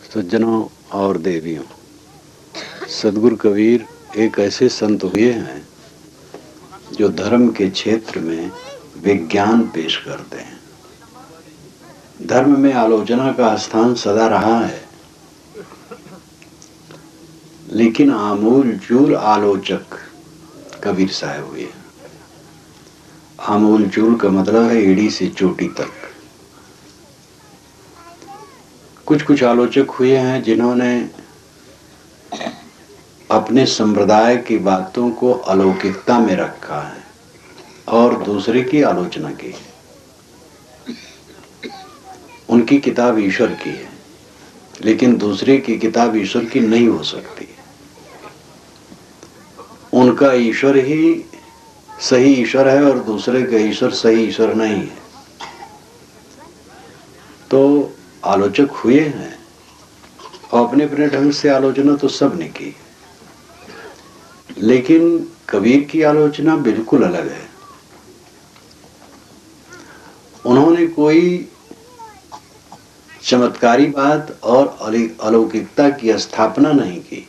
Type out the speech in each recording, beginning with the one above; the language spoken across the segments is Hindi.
सज्जनों और देवियों, सदगुरु कबीर एक ऐसे संत हुए हैं जो धर्म के क्षेत्र में विज्ञान पेश करते हैं। धर्म में आलोचना का स्थान सदा रहा है, लेकिन आमूल चूल आलोचक कबीर साहब हुए। आमूल चूल का मतलब है एड़ी से चोटी तक। कुछ कुछ आलोचक हुए हैं जिन्होंने अपने संप्रदाय की बातों को अलौकिकता में रखा है और दूसरे की आलोचना की है। उनकी किताब ईश्वर की है, लेकिन दूसरे की किताब ईश्वर की नहीं हो सकती। उनका ईश्वर ही सही ईश्वर है और दूसरे का ईश्वर सही ईश्वर नहीं है। तो आलोचक हुए हैं और अपने अपने ढंग से आलोचना तो सब ने की, लेकिन कबीर की आलोचना बिल्कुल अलग है। उन्होंने कोई चमत्कारी बात और अलौकिकता की स्थापना नहीं की।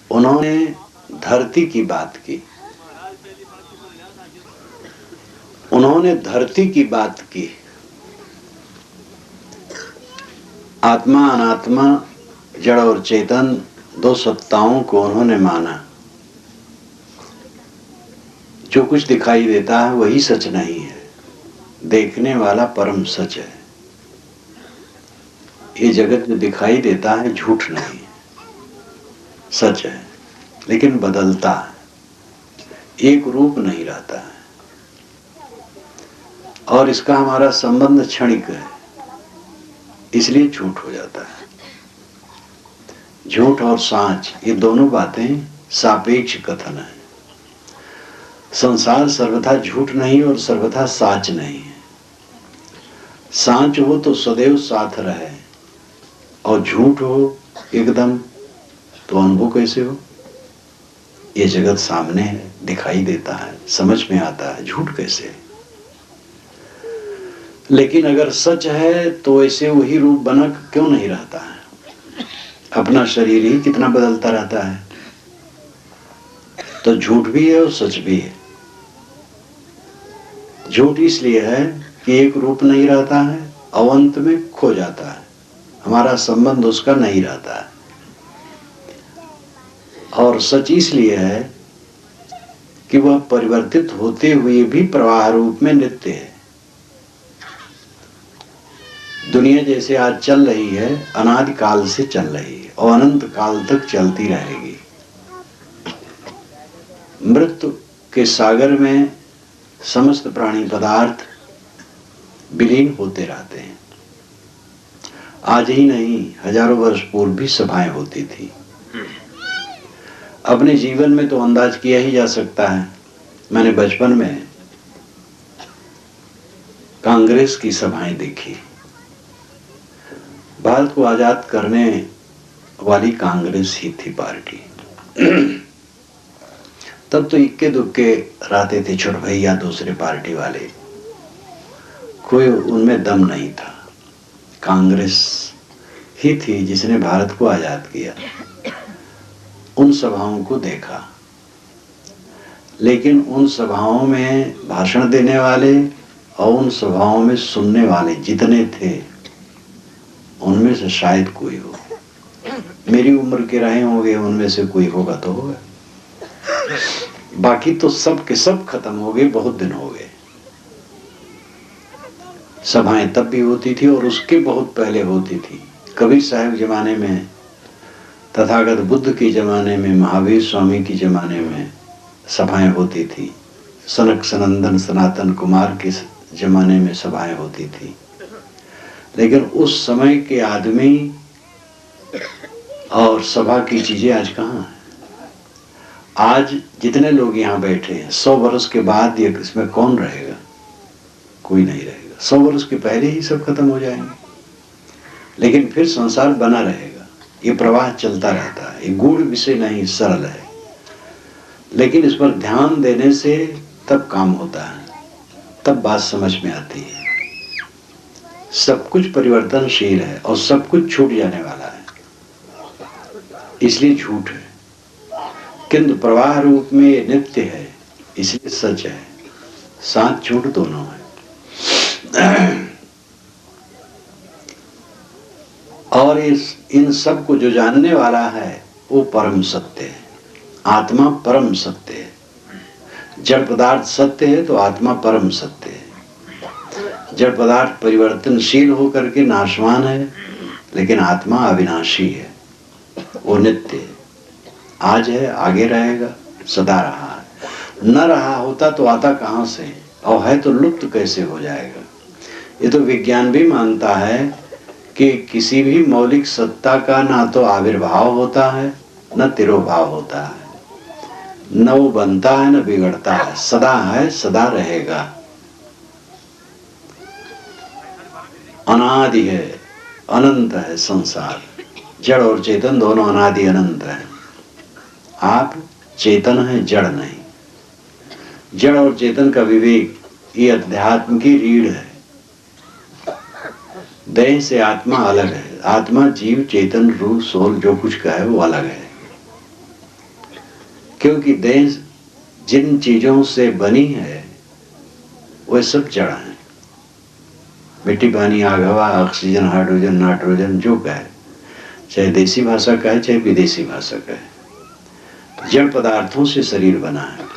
उन्होंने धरती की बात की। उन्होंने धरती की बात की। आत्मा अनात्मा, जड़ और चेतन, दो सत्ताओं को उन्होंने माना। जो कुछ दिखाई देता है वही सच नहीं है, देखने वाला परम सच है। ये जगत जो दिखाई देता है झूठ नहीं है, सच है, लेकिन बदलता है, एक रूप नहीं रहता है। और इसका हमारा संबंध क्षणिक है, इसलिए झूठ हो जाता है। झूठ और सांच, ये दोनों बातें सापेक्ष कथन है। संसार सर्वथा झूठ नहीं और सर्वथा साच नहीं है। सांच हो तो सदैव साथ रहे और झूठ हो एकदम, तो अनुभव कैसे हो? ये जगत सामने है, दिखाई देता है, समझ में आता है, झूठ कैसे है? लेकिन अगर सच है तो ऐसे वही रूप बना क्यों नहीं रहता है? अपना शरीर ही कितना बदलता रहता है। तो झूठ भी है और सच भी है। झूठ इसलिए है कि एक रूप नहीं रहता है, अवंत में खो जाता है, हमारा संबंध उसका नहीं रहता है। और सच इसलिए है कि वह परिवर्तित होते हुए भी प्रवाह रूप में नित्य है। दुनिया जैसे आज चल रही है, अनादि काल से चल रही है और अनंत काल तक चलती रहेगी। मृत्यु के सागर में समस्त प्राणी पदार्थ विलीन होते रहते हैं। आज ही नहीं, हजारों वर्ष पूर्व भी सभाएं होती थी। अपने जीवन में तो अंदाज किया ही जा सकता है। मैंने बचपन में कांग्रेस की सभाएं देखी। भारत को आजाद करने वाली कांग्रेस ही थी पार्टी। तब तो इक्के दुक्के रहते थे छोट भैया दूसरे पार्टी वाले, कोई उनमें दम नहीं था। कांग्रेस ही थी जिसने भारत को आजाद किया। उन सभाओं को देखा, लेकिन उन सभाओं में भाषण देने वाले और उन सभाओं में सुनने वाले जितने थे, उनमें से शायद कोई हो। मेरी उम्र के रहे होंगे, उनमें से कोई होगा तो होगा, बाकी तो सब के सब खत्म हो गए। बहुत दिन हो गए। सभाएं तब भी होती थी और उसके बहुत पहले होती थी। कबीर साहब जमाने में, तथागत बुद्ध के जमाने में, महावीर स्वामी के जमाने में सभाएं होती थी। सनक सनंदन सनातन कुमार के जमाने में सभाएं होती थी। लेकिन उस समय के आदमी और सभा की चीजें आज कहाँ हैं? आज जितने लोग यहाँ बैठे हैं, 100 वर्ष के बाद ये इसमें कौन रहेगा? कोई नहीं रहेगा। 100 वर्ष के पहले ही सब खत्म हो जाएंगे, लेकिन फिर संसार बना रहेगा। ये प्रवाह चलता रहता है। ये गूढ़ विषय नहीं, सरल है, लेकिन इस पर ध्यान देने से तब काम होता है, तब बात समझ में आती है। सब कुछ परिवर्तनशील है और सब कुछ छूट जाने वाला है, इसलिए झूठ है। किंतु प्रवाह रूप में ये नित्य है, इसलिए सच है। साथ झूठ दोनों है। और इन सब को जो जानने वाला है वो परम सत्य है। आत्मा परम सत्य है। जड़ पदार्थ सत्य है तो आत्मा परम सत्य है। जड़ पदार्थ परिवर्तनशील होकर के नाशवान है, लेकिन आत्मा अविनाशी है, वो नित्य है। आज है, आगे रहेगा, सदा रहा है। न रहा होता तो आता कहां से, और है तो लुप्त कैसे हो जाएगा। ये तो विज्ञान भी मानता है कि किसी भी मौलिक सत्ता का ना तो आविर्भाव होता है न तिरोभाव होता है, न वो बनता है न बिगड़ता है, सदा है, सदा रहेगा, अनादि है, अनंत है संसार। जड़ और चेतन दोनों अनादि अनंत है। आप चेतन है, जड़ नहीं। जड़ और चेतन का विवेक ये अध्यात्म की रीढ़ है। देह से आत्मा अलग है। आत्मा जीव चेतन रूह सोल जो कुछ का है वो अलग है, क्योंकि देह जिन चीजों से बनी है वह सब जड़ है। मिट्टी पानी आग हवा ऑक्सीजन हाइड्रोजन नाइट्रोजन जो का है, चाहे देसी भाषा का है चाहे विदेशी भाषा का है, जड़ पदार्थों से शरीर बना है।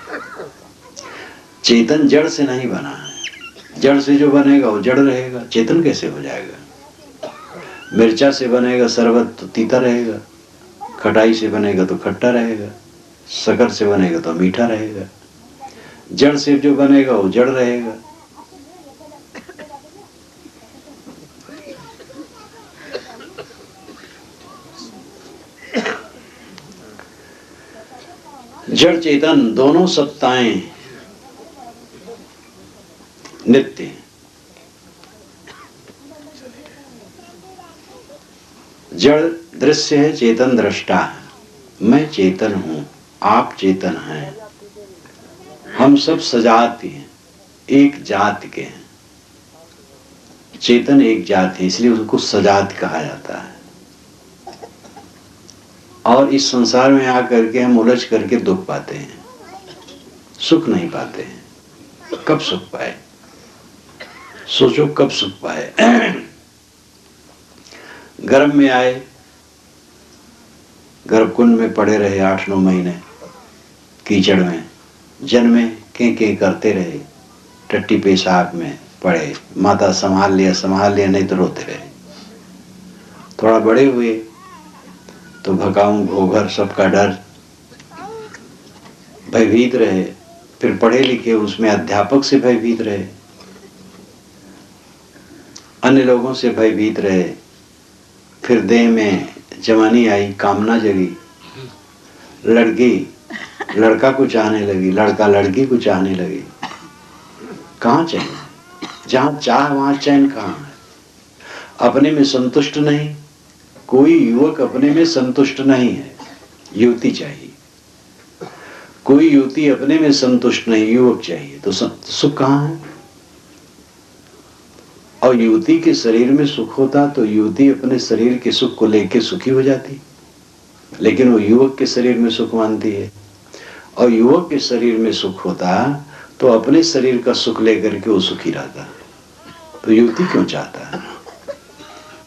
चेतन जड़ से नहीं बना है। जड़ से जो बनेगा वो जड़ रहेगा, चेतन कैसे हो जाएगा। मिर्चा से बनेगा शरबत तो तीता रहेगा, खटाई से बनेगा तो खट्टा रहेगा, शक्कर से बनेगा तो मीठा रहेगा। जड़ से जो बनेगा वो जड़ रहेगा। जड़ चेतन दोनों सत्ताएं नित्य हैं। जड़ दृश्य है, चेतन दृष्टा है। मैं चेतन हूं, आप चेतन हैं, हम सब सजाति हैं, एक जाति के हैं। चेतन एक जाति है, इसलिए उसको सजात कहा जाता है। और इस संसार में आकर के हम उलझ करके दुख पाते हैं, सुख नहीं पाते हैं। कब सुख पाए, सोचो कब सुख पाए। गर्भ में आए, गर्भकुंड में पड़े रहे 8-9 महीने कीचड़ में, जन्मे के करते रहे, टट्टी पेशाब में पड़े, माता संभाल लिया नहीं तो रोते रहे। थोड़ा बड़े हुए तो भकाऊं घोघर सबका डर, भयभीत रहे। फिर पढ़े लिखे उसमें अध्यापक से भयभीत रहे, अन्य लोगों से भयभीत रहे। फिर देह में जवानी आई, कामना जगी, लड़की लड़का को चाहने लगी, लड़का लड़की को चाहने लगी। कहाँ चैन, जहां चाह वहां चैन कहाँ है। अपने में संतुष्ट नहीं, कोई युवक अपने में संतुष्ट नहीं है, युवती चाहिए। कोई युवती अपने में संतुष्ट नहीं, युवक चाहिए। तो सुख कहाँ है। और युवती के शरीर में सुख होता तो युवती अपने शरीर के सुख को लेकर सुखी हो जाती, लेकिन वो युवक के शरीर में सुख मानती है। और युवक के शरीर में सुख होता तो अपने शरीर का सुख लेकर के वो सुखी रहता। तो युवती क्यों चाहता है।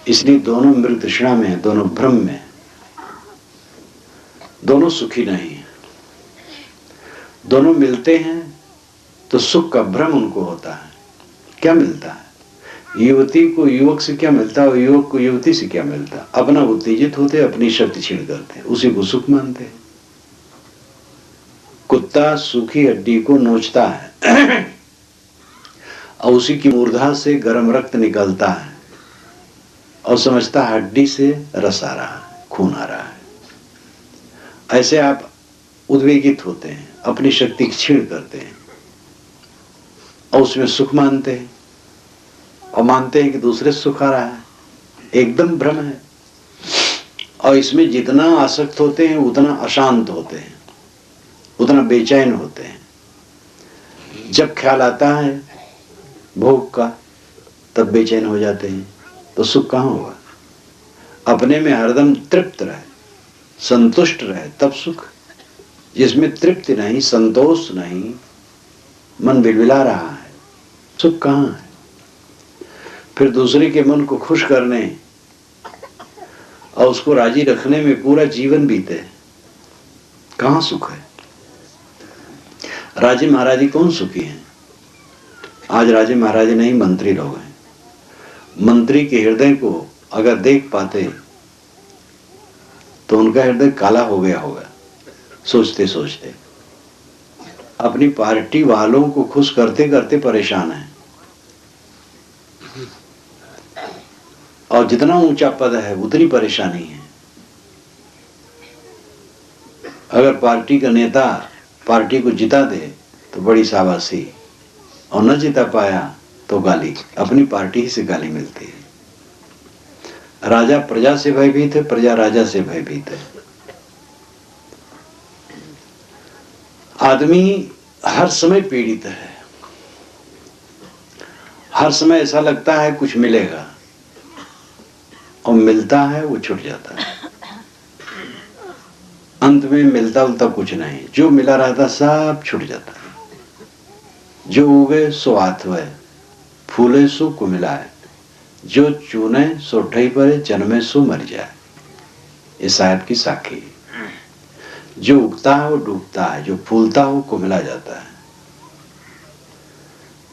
इसलिए दोनों मृग तृष्णा में है, दोनों भ्रम में है, दोनों सुखी नहीं है। दोनों मिलते हैं तो सुख का भ्रम उनको होता है। क्या मिलता है, युवती को युवक से क्या मिलता है और युवक को युवती से क्या मिलता है। अपना उत्तेजित होते, अपनी शक्ति छीन करते, उसी को सुख मानते हैं। कुत्ता सूखी हड्डी को नोचता है और उसी की मूर्धा से गर्म रक्त निकलता है और समझता है हड्डी से रस आ रहा है, खून आ रहा है। ऐसे आप उद्वेगित होते हैं, अपनी शक्ति की छीण करते हैं और उसमें सुख मानते हैं और मानते हैं कि दूसरे सुख आ रहा है। एकदम भ्रम है। और इसमें जितना आसक्त होते हैं उतना अशांत होते हैं, उतना बेचैन होते हैं। जब ख्याल आता है भोग का तब बेचैन हो जाते हैं, तो सुख कहाँ होगा? अपने में हरदम तृप्त रहे, संतुष्ट रहे, तब सुख। जिसमें तृप्ति नहीं, संतोष नहीं, मन बिलबिला रहा है, सुख कहाँ है? फिर दूसरे के मन को खुश करने और उसको राजी रखने में पूरा जीवन बीते, कहाँ सुख है? राजे महाराजे कौन सुखी हैं? आज राजे महाराजे नहीं, मंत्री लोग हैं। मंत्री के हृदय को अगर देख पाते तो उनका हृदय काला हो गया होगा सोचते सोचते। अपनी पार्टी वालों को खुश करते करते परेशान है, और जितना ऊंचा पद है उतनी परेशानी है। अगर पार्टी का नेता पार्टी को जिता दे तो बड़ी शाबाशी, और न जिता पाया तो गाली, अपनी पार्टी ही से गाली मिलती है। राजा प्रजा से भयभीत है, प्रजा राजा से भयभीत है। आदमी हर समय पीड़ित है, हर समय ऐसा लगता है कुछ मिलेगा, और मिलता है वो छूट जाता है। अंत में मिलता उलता कुछ नहीं, जो मिला रहता सब छूट जाता है। जो उगे सो आत्वय, फूले सो कुमिलाए, जो चुने सो ठई परे, जन्मे सो मर जाए। ये साहब की साखी। जो उगता है वो डूबता है, जो फूलता है वो कुमिला जाता है,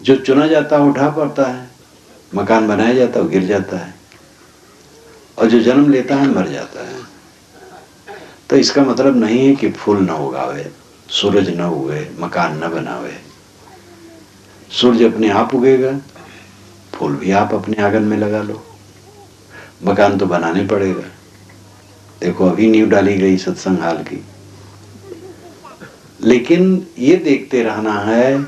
जो चुना जाता है उठा पड़ता है, मकान बनाया जाता है वो गिर जाता है, और जो जन्म लेता है मर जाता है। तो इसका मतलब नहीं है कि फूल न उगावे, सूरज न उगे, मकान न बनावे। सूरज अपने आप उगेगा, फूल भी आप अपने आंगन में लगा लो, मकान तो बनाने पड़ेगा। देखो अभी नींव डाली गई सत्संग हाल की। लेकिन ये देखते रहना है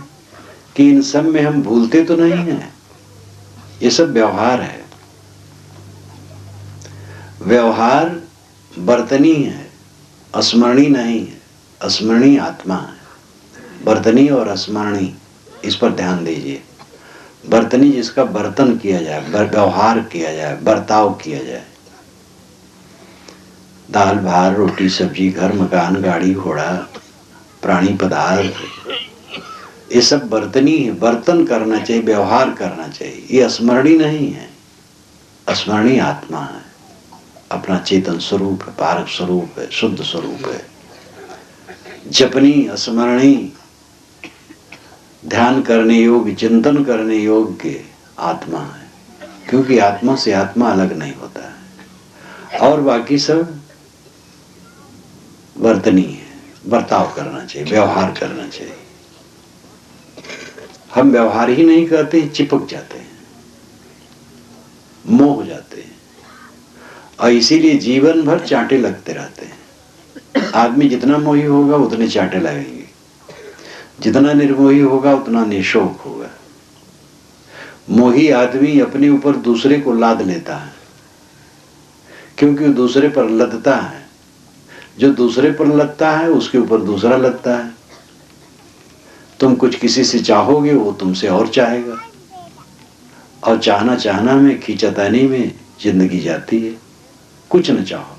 कि इन सब में हम भूलते तो नहीं हैं, ये सब व्यवहार है। व्यवहार बर्तनी है, स्मरणी नहीं है। स्मरणी आत्मा है, बर्तनी और स्मरणी, इस पर ध्यान दीजिए। बर्तनी जिसका बर्तन किया जाए, व्यवहार किया जाए, बर्ताव किया जाए। दाल भात रोटी सब्जी, घर मकान गाड़ी घोड़ा प्राणी पदार्थ, ये सब बर्तनी है, बर्तन करना चाहिए, व्यवहार करना चाहिए। ये स्मरणी नहीं है, स्मरणी आत्मा है, अपना चेतन स्वरूप है, पारक स्वरूप है, शुद्ध स्वरूप है। जपनी स्मरणी ध्यान करने योग्य, चिंतन करने योग्य आत्मा है, क्योंकि आत्मा से आत्मा अलग नहीं होता है। और बाकी सब वर्तनी है, बर्ताव करना चाहिए, व्यवहार करना चाहिए। हम व्यवहार ही नहीं करते, चिपक जाते हैं, मोह हो जाते हैं, और इसीलिए जीवन भर चांटे लगते रहते हैं। आदमी जितना मोही होगा उतने चांटे लगेंगे, जितना निर्मोही होगा उतना निशोक होगा। मोही आदमी अपने ऊपर दूसरे को लाद लेता है, क्योंकि वो दूसरे पर लदता है। जो दूसरे पर लगता है उसके ऊपर दूसरा लगता है। तुम कुछ किसी से चाहोगे, वो तुमसे और चाहेगा, और चाहना चाहना में, खींचातानी में जिंदगी जाती है। कुछ न चाहो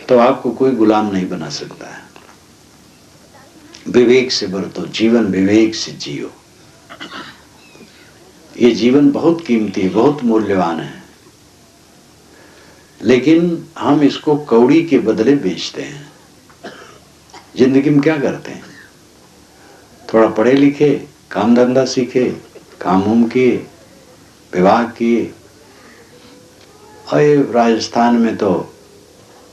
तो आपको कोई गुलाम नहीं बना सकता है। विवेक से बरतो, जीवन विवेक से जियो। ये जीवन बहुत कीमती है, बहुत मूल्यवान है, लेकिन हम इसको कौड़ी के बदले बेचते हैं। जिंदगी में क्या करते हैं? थोड़ा पढ़े लिखे, काम धंधा सीखे, काम उम किए, विवाह किए। और ये राजस्थान में तो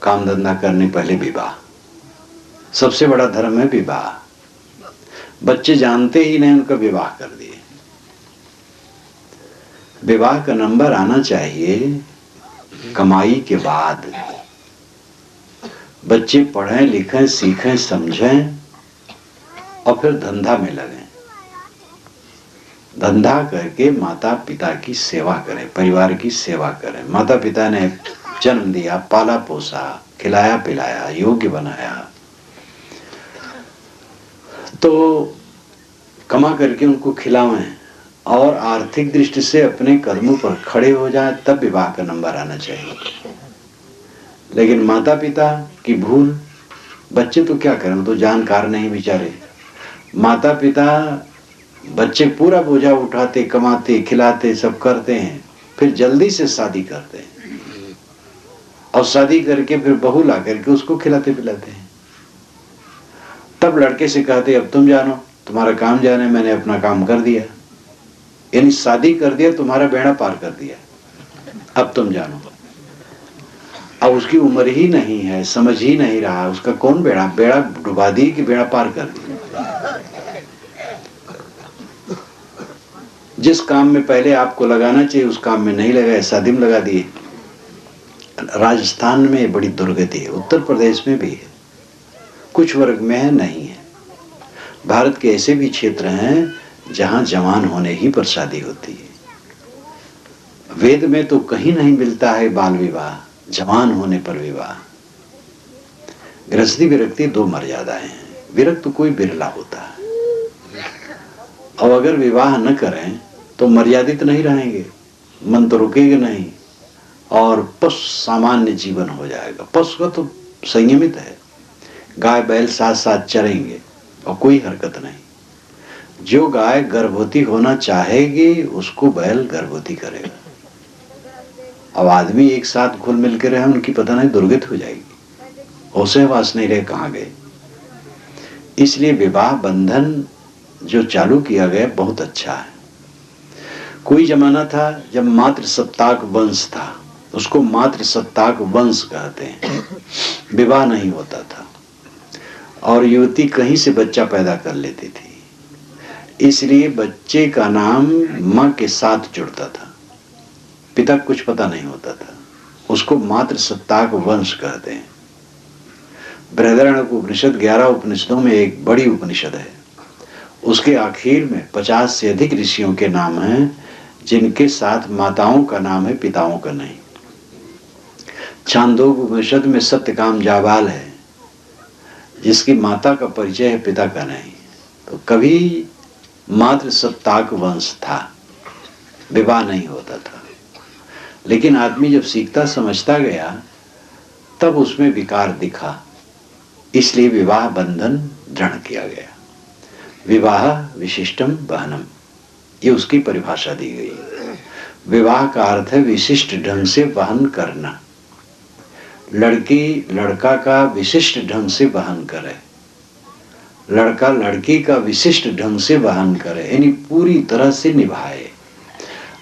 काम धंधा करने पहले विवाह, सबसे बड़ा धर्म है विवाह। बच्चे जानते ही नहीं, उनका विवाह कर दिए। विवाह का नंबर आना चाहिए कमाई के बाद। बच्चे पढ़ें लिखें सीखें समझें और फिर धंधा में लगें। धंधा करके माता पिता की सेवा करें, परिवार की सेवा करें। माता पिता ने जन्म दिया, पाला पोसा, खिलाया पिलाया, योग्य बनाया, तो कमा करके उनको खिलावें, और आर्थिक दृष्टि से अपने कदमों पर खड़े हो जाए, तब विवाह का नंबर आना चाहिए। लेकिन माता पिता की भूल, बच्चे तो क्या करें, तो जानकार नहीं बेचारे। माता पिता बच्चे पूरा बोझा उठाते, कमाते, खिलाते, सब करते हैं, फिर जल्दी से शादी करते हैं और शादी करके फिर बहू ला करके उसको खिलाते पिलाते हैं। तब लड़के से कहते अब तुम जानो, तुम्हारा काम जाने, मैंने अपना काम कर दिया, यानी शादी कर दिया, तुम्हारा बेड़ा पार कर दिया, अब तुम जानो। अब उसकी उम्र ही नहीं है, समझ ही नहीं रहा, उसका कौन बेड़ा डुबा दी कि बेड़ा पार कर दिया। जिस काम में पहले आपको लगाना चाहिए उस काम में नहीं लगाए, शादी में लगा दिए। राजस्थान में बड़ी दुर्गति है, उत्तर प्रदेश में भी है, कुछ वर्ग में है, नहीं है। भारत के ऐसे भी क्षेत्र हैं जहां जवान होने ही पर शादी होती है। वेद में तो कहीं नहीं मिलता है बाल विवाह, जवान होने पर विवाह। गृहस्थी विरक्ति दो मर्यादाएं हैं, विरक्त तो कोई बिरला होता है। और अगर विवाह न करें तो मर्यादित नहीं रहेंगे, मन तो रुकेगा नहीं और पशु सामान्य जीवन हो जाएगा। पशु का तो संयमित है, गाय बैल साथ साथ चरेंगे और कोई हरकत नहीं। जो गाय गर्भवती होना चाहेगी उसको बैल गर्भवती करेगा। अब आदमी एक साथ घुल मिल के रहे, उनकी पता नहीं दुर्गति हो जाएगी, होशे वास नहीं रहे कहाँ गए। इसलिए विवाह बंधन जो चालू किया गया बहुत अच्छा है। कोई जमाना था जब मातृ सत्ताक वंश था, उसको मातृ सत्ताक वंश कहते हैं, विवाह नहीं होता था और युवती कहीं से बच्चा पैदा कर लेती थी। इसलिए बच्चे का नाम माँ के साथ जुड़ता था, पिता कुछ पता नहीं होता था, उसको मातृ सत्ताक वंश कहते हैं। बृहदारण्यक उपनिषद 11 उपनिषदों में एक बड़ी उपनिषद है, उसके आखिर में 50 से अधिक ऋषियों के नाम हैं जिनके साथ माताओं का नाम है, पिताओं का नहीं। छांदोग्य उपनिषद में सत्यकाम जाबाल है जिसकी माता का परिचय है, पिता का नहीं। तो कभी मातृ सत्ताक वंश था, विवाह नहीं होता था। लेकिन आदमी जब सीखता समझता गया तब उसमें विकार दिखा, इसलिए विवाह बंधन दृढ़ किया गया। विवाह विशिष्टम वहनम, ये उसकी परिभाषा दी गई। विवाह का अर्थ है विशिष्ट ढंग से वहन करना। लड़की लड़का का विशिष्ट ढंग से वहन करे, लड़का लड़की का विशिष्ट ढंग से वहन करे, यानी पूरी तरह से निभाए।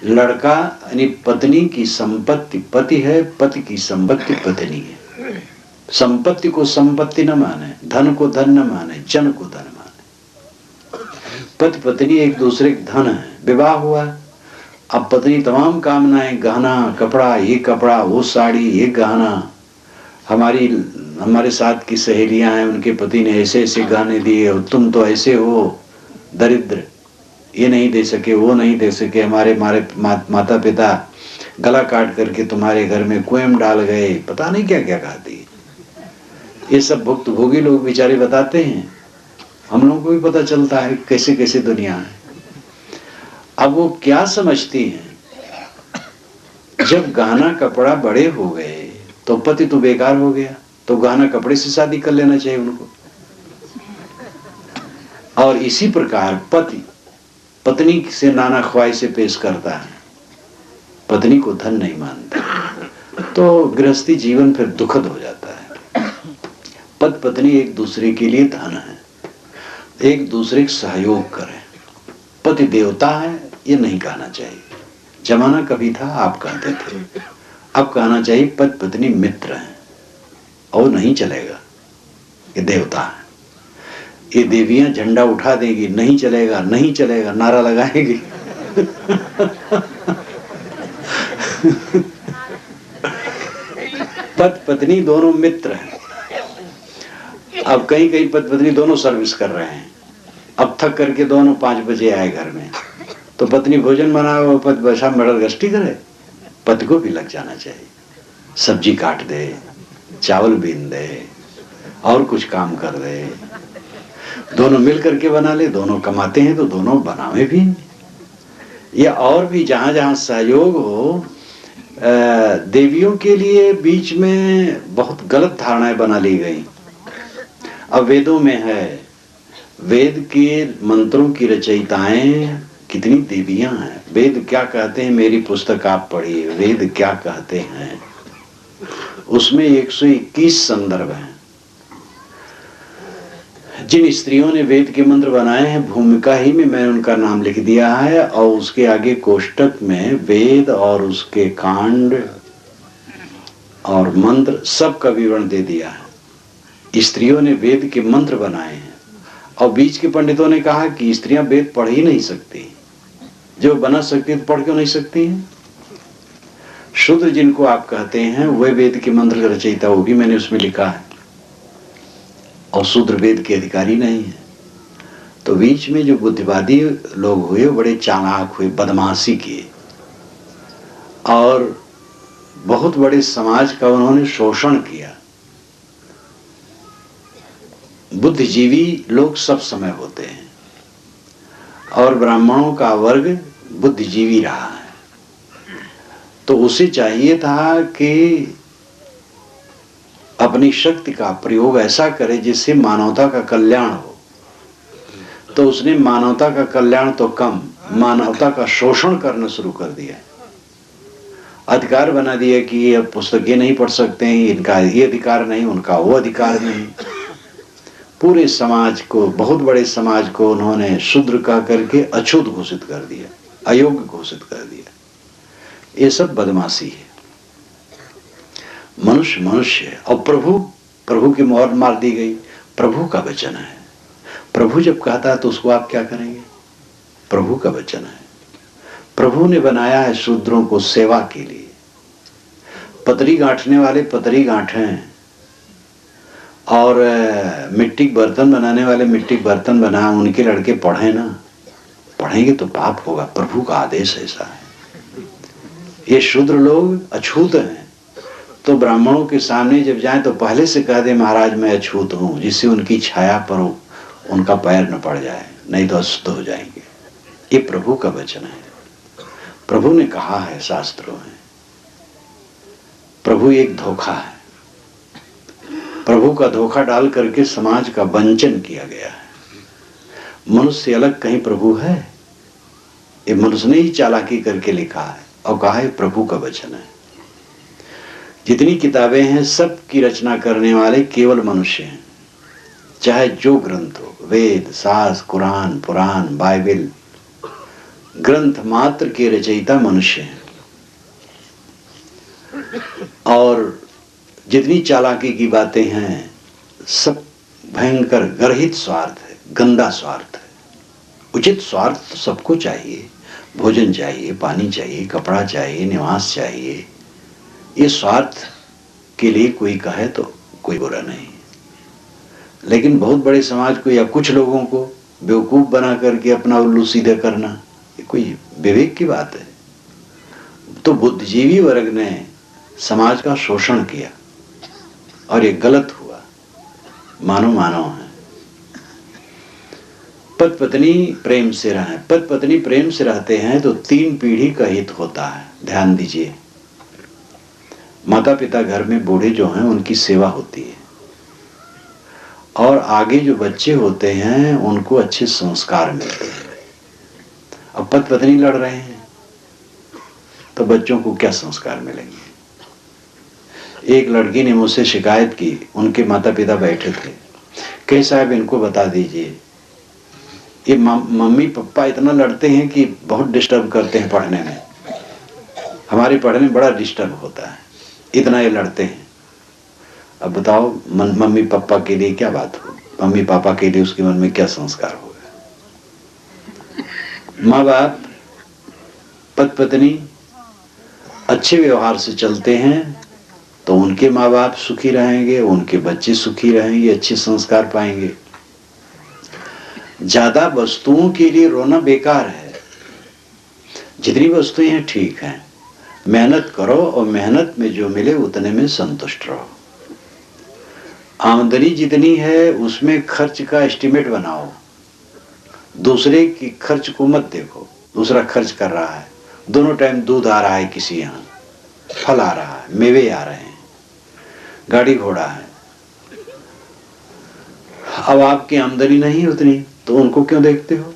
लड़का यानी पत्नी की संपत्ति पति है, पति की संपत्ति पत्नी है। संपत्ति को संपत्ति न माने, धन को धन न माने, जन को धन माने। पति पत्नी एक दूसरे के धन है। विवाह हुआ, अब पत्नी तमाम कामनाएं, गहना कपड़ा, ये कपड़ा वो साड़ी ये गहना, हमारे साथ की सहेलियां हैं, उनके पति ने ऐसे ऐसे गहने दिए और तुम तो ऐसे हो दरिद्र, ये नहीं दे सके वो नहीं दे सके, हमारे माता पिता गला काट करके तुम्हारे घर में कुएं में डाल गए, पता नहीं क्या क्या कहती है। ये सब भुक्तभोगी लोग बेचारे बताते हैं, हम लोगों को भी पता चलता है कैसे कैसे दुनिया है। अब वो क्या समझती हैं, जब गहना कपड़ा बड़े हो गए तो पति तो बेकार हो गया, तो गहना कपड़े से शादी कर लेना चाहिए उनको। और इसी प्रकार पति पत्नी से नाना ख्वाहिशें पेश करता है, पत्नी को धन नहीं मानता, तो गृहस्थी जीवन फिर दुखद हो जाता है। पति पत्नी एक दूसरे के लिए धन है, एक दूसरे का सहयोग करें। पति देवता है ये नहीं कहना चाहिए, जमाना कभी था आप कहते थे, अब कहना चाहिए पति पत्नी मित्र हैं, और नहीं चलेगा, ये देवता है। ये देवियां झंडा उठा देगी, नहीं चलेगा नहीं चलेगा, नारा लगाएगी। पति पत्नी दोनों मित्र हैं। अब कहीं कहीं पति पत्नी दोनों सर्विस कर रहे हैं, अब थक करके दोनों 5 बजे आए घर में, तो पत्नी भोजन बनाओ, पति बसा मर्डर गश्ती करे, पति को भी लग जाना चाहिए, सब्जी काट दे, चावल बीन दे और कुछ काम कर दे, दोनों मिल करके बना ले। दोनों कमाते हैं तो दोनों बनावे भी। या और भी जहाँ जहाँ सहयोग हो, देवियों के लिए बीच में बहुत गलत धारणाएं बना ली गई। अब वेदों में है, वेद के मंत्रों की रचयिताएं कितनी देवियां हैं। वेद क्या कहते हैं, मेरी पुस्तक आप पढ़िए, वेद क्या कहते हैं। उसमें 121 संदर्भ हैं। जिन स्त्रियों ने वेद के मंत्र बनाए हैं, भूमिका ही में मैंने उनका नाम लिख दिया है, और उसके आगे कोष्टक में वेद और उसके कांड और मंत्र सब का विवरण दे दिया है। स्त्रियों ने वेद के मंत्र बनाए हैं, और बीच के पंडितों ने कहा कि स्त्रियां वेद पढ़ ही नहीं सकती, जो बना सकती तो पढ़ क्यों नहीं सकती हैं। शूद्र जिनको आप कहते हैं वे वेद के मंत्र का रचयिता, वो भी मैंने उसमें लिखा है, और शूद्र वेद के अधिकारी नहीं है। तो बीच में जो बुद्धिवादी लोग हुए, बड़े चालाक हुए, बदमाशी किए, और बहुत बड़े समाज का उन्होंने शोषण किया। बुद्धिजीवी लोग सब समय होते हैं, और ब्राह्मणों का वर्ग बुद्धिजीवी रहा है। तो उसे चाहिए था कि अपनी शक्ति का प्रयोग ऐसा करे जिससे मानवता का कल्याण हो। तो उसने मानवता का कल्याण तो कम, मानवता का शोषण करना शुरू कर दिया। अधिकार बना दिया कि ये पुस्तकें नहीं पढ़ सकते हैं, इनका ये अधिकार नहीं, उनका वो अधिकार नहीं। पूरे समाज को, बहुत बड़े समाज को उन्होंने शूद्र कह करके अछूत घोषित कर दिया, अयोग्य घोषित कर दिया। ये सब बदमाशी है। मनुष्य मनुष्य है, और प्रभु की मोहर मार दी गई। प्रभु का वचन है, प्रभु जब कहता है तो उसको आप क्या करेंगे। प्रभु का वचन है, प्रभु ने बनाया है शूद्रों को सेवा के लिए। पतरी गांठने वाले पतरी गांठें, और मिट्टी के बर्तन बनाने वाले मिट्टी के बर्तन बनाए, उनके लड़के पढ़े ना, पढ़ेंगे तो पाप होगा। प्रभु का आदेश ऐसा है। ये शूद्र लोग अछूत हैं, तो ब्राह्मणों के सामने जब जाएं तो पहले से कह दे महाराज मैं अछूत हूं, जिससे उनकी छाया पर उनका पैर न पड़ जाए, नहीं तो अशुद्ध हो जाएंगे। ये प्रभु का वचन है, प्रभु ने कहा है शास्त्रों में। प्रभु एक धोखा है, प्रभु का धोखा डाल करके समाज का वंचन किया गया है। मनुष्य से अलग कहीं प्रभु है? ये मनुष्य ने ही चालाकी करके लिखा है और कहा है प्रभु का वचन है। जितनी किताबें हैं सब की रचना करने वाले केवल मनुष्य हैं, चाहे जो ग्रंथ हो, वेद, शास्त्र, कुरान, पुराण, बाइबल, ग्रंथ मात्र के रचयिता मनुष्य हैं। और जितनी चालाकी की बातें हैं सब भयंकर गर्हित स्वार्थ है, गंदा स्वार्थ है। उचित स्वार्थ तो सबको चाहिए, भोजन चाहिए, पानी चाहिए, कपड़ा चाहिए, निवास चाहिए। ये स्वार्थ के लिए कोई कहे तो कोई बुरा नहीं, लेकिन बहुत बड़े समाज को या कुछ लोगों को बेवकूफ बना करके अपना उल्लू सीधा करना, ये कोई विवेक की बात है? तो बुद्धिजीवी वर्ग ने समाज का शोषण किया और ये गलत हुआ। मानो है। पति पत्नी प्रेम से रहें। पति पत्नी प्रेम से रहते हैं तो 3 पीढ़ी का हित होता है। ध्यान दीजिए, माता पिता घर में बूढ़े जो हैं उनकी सेवा होती है, और आगे जो बच्चे होते हैं उनको अच्छे संस्कार मिलते हैं। अब पति पत्नी लड़ रहे हैं तो बच्चों को क्या संस्कार मिलेंगे? एक लड़की ने मुझसे शिकायत की, उनके माता पिता बैठे थे, कहे साहब इनको बता दीजिए, ये मम्मी पापा इतना लड़ते हैं कि बहुत डिस्टर्ब करते हैं पढ़ने में, हमारे पढ़ने में बड़ा डिस्टर्ब होता है, इतना ये लड़ते हैं। अब बताओ मम्मी पापा के लिए क्या बात हो, मम्मी पापा के लिए उसके मन में क्या संस्कार होगा? माँ बाप पति पत्नी अच्छे व्यवहार से चलते हैं तो उनके माँ बाप सुखी रहेंगे, उनके बच्चे सुखी रहेंगे, अच्छे संस्कार पाएंगे। ज्यादा वस्तुओं के लिए रोना बेकार है। जितनी वस्तुएं हैं ठीक हैं, मेहनत करो और मेहनत में जो मिले उतने में संतुष्ट रहो। आमदनी जितनी है उसमें खर्च का एस्टिमेट बनाओ, दूसरे की खर्च को मत देखो। दूसरा खर्च कर रहा है, दोनों टाइम दूध आ रहा है, किसी यहाँ फल आ रहा है, मेवे आ रहे हैं, गाड़ी घोड़ा है। अब आपकी आमदनी नहीं है उतनी, तो उनको क्यों देखते हो?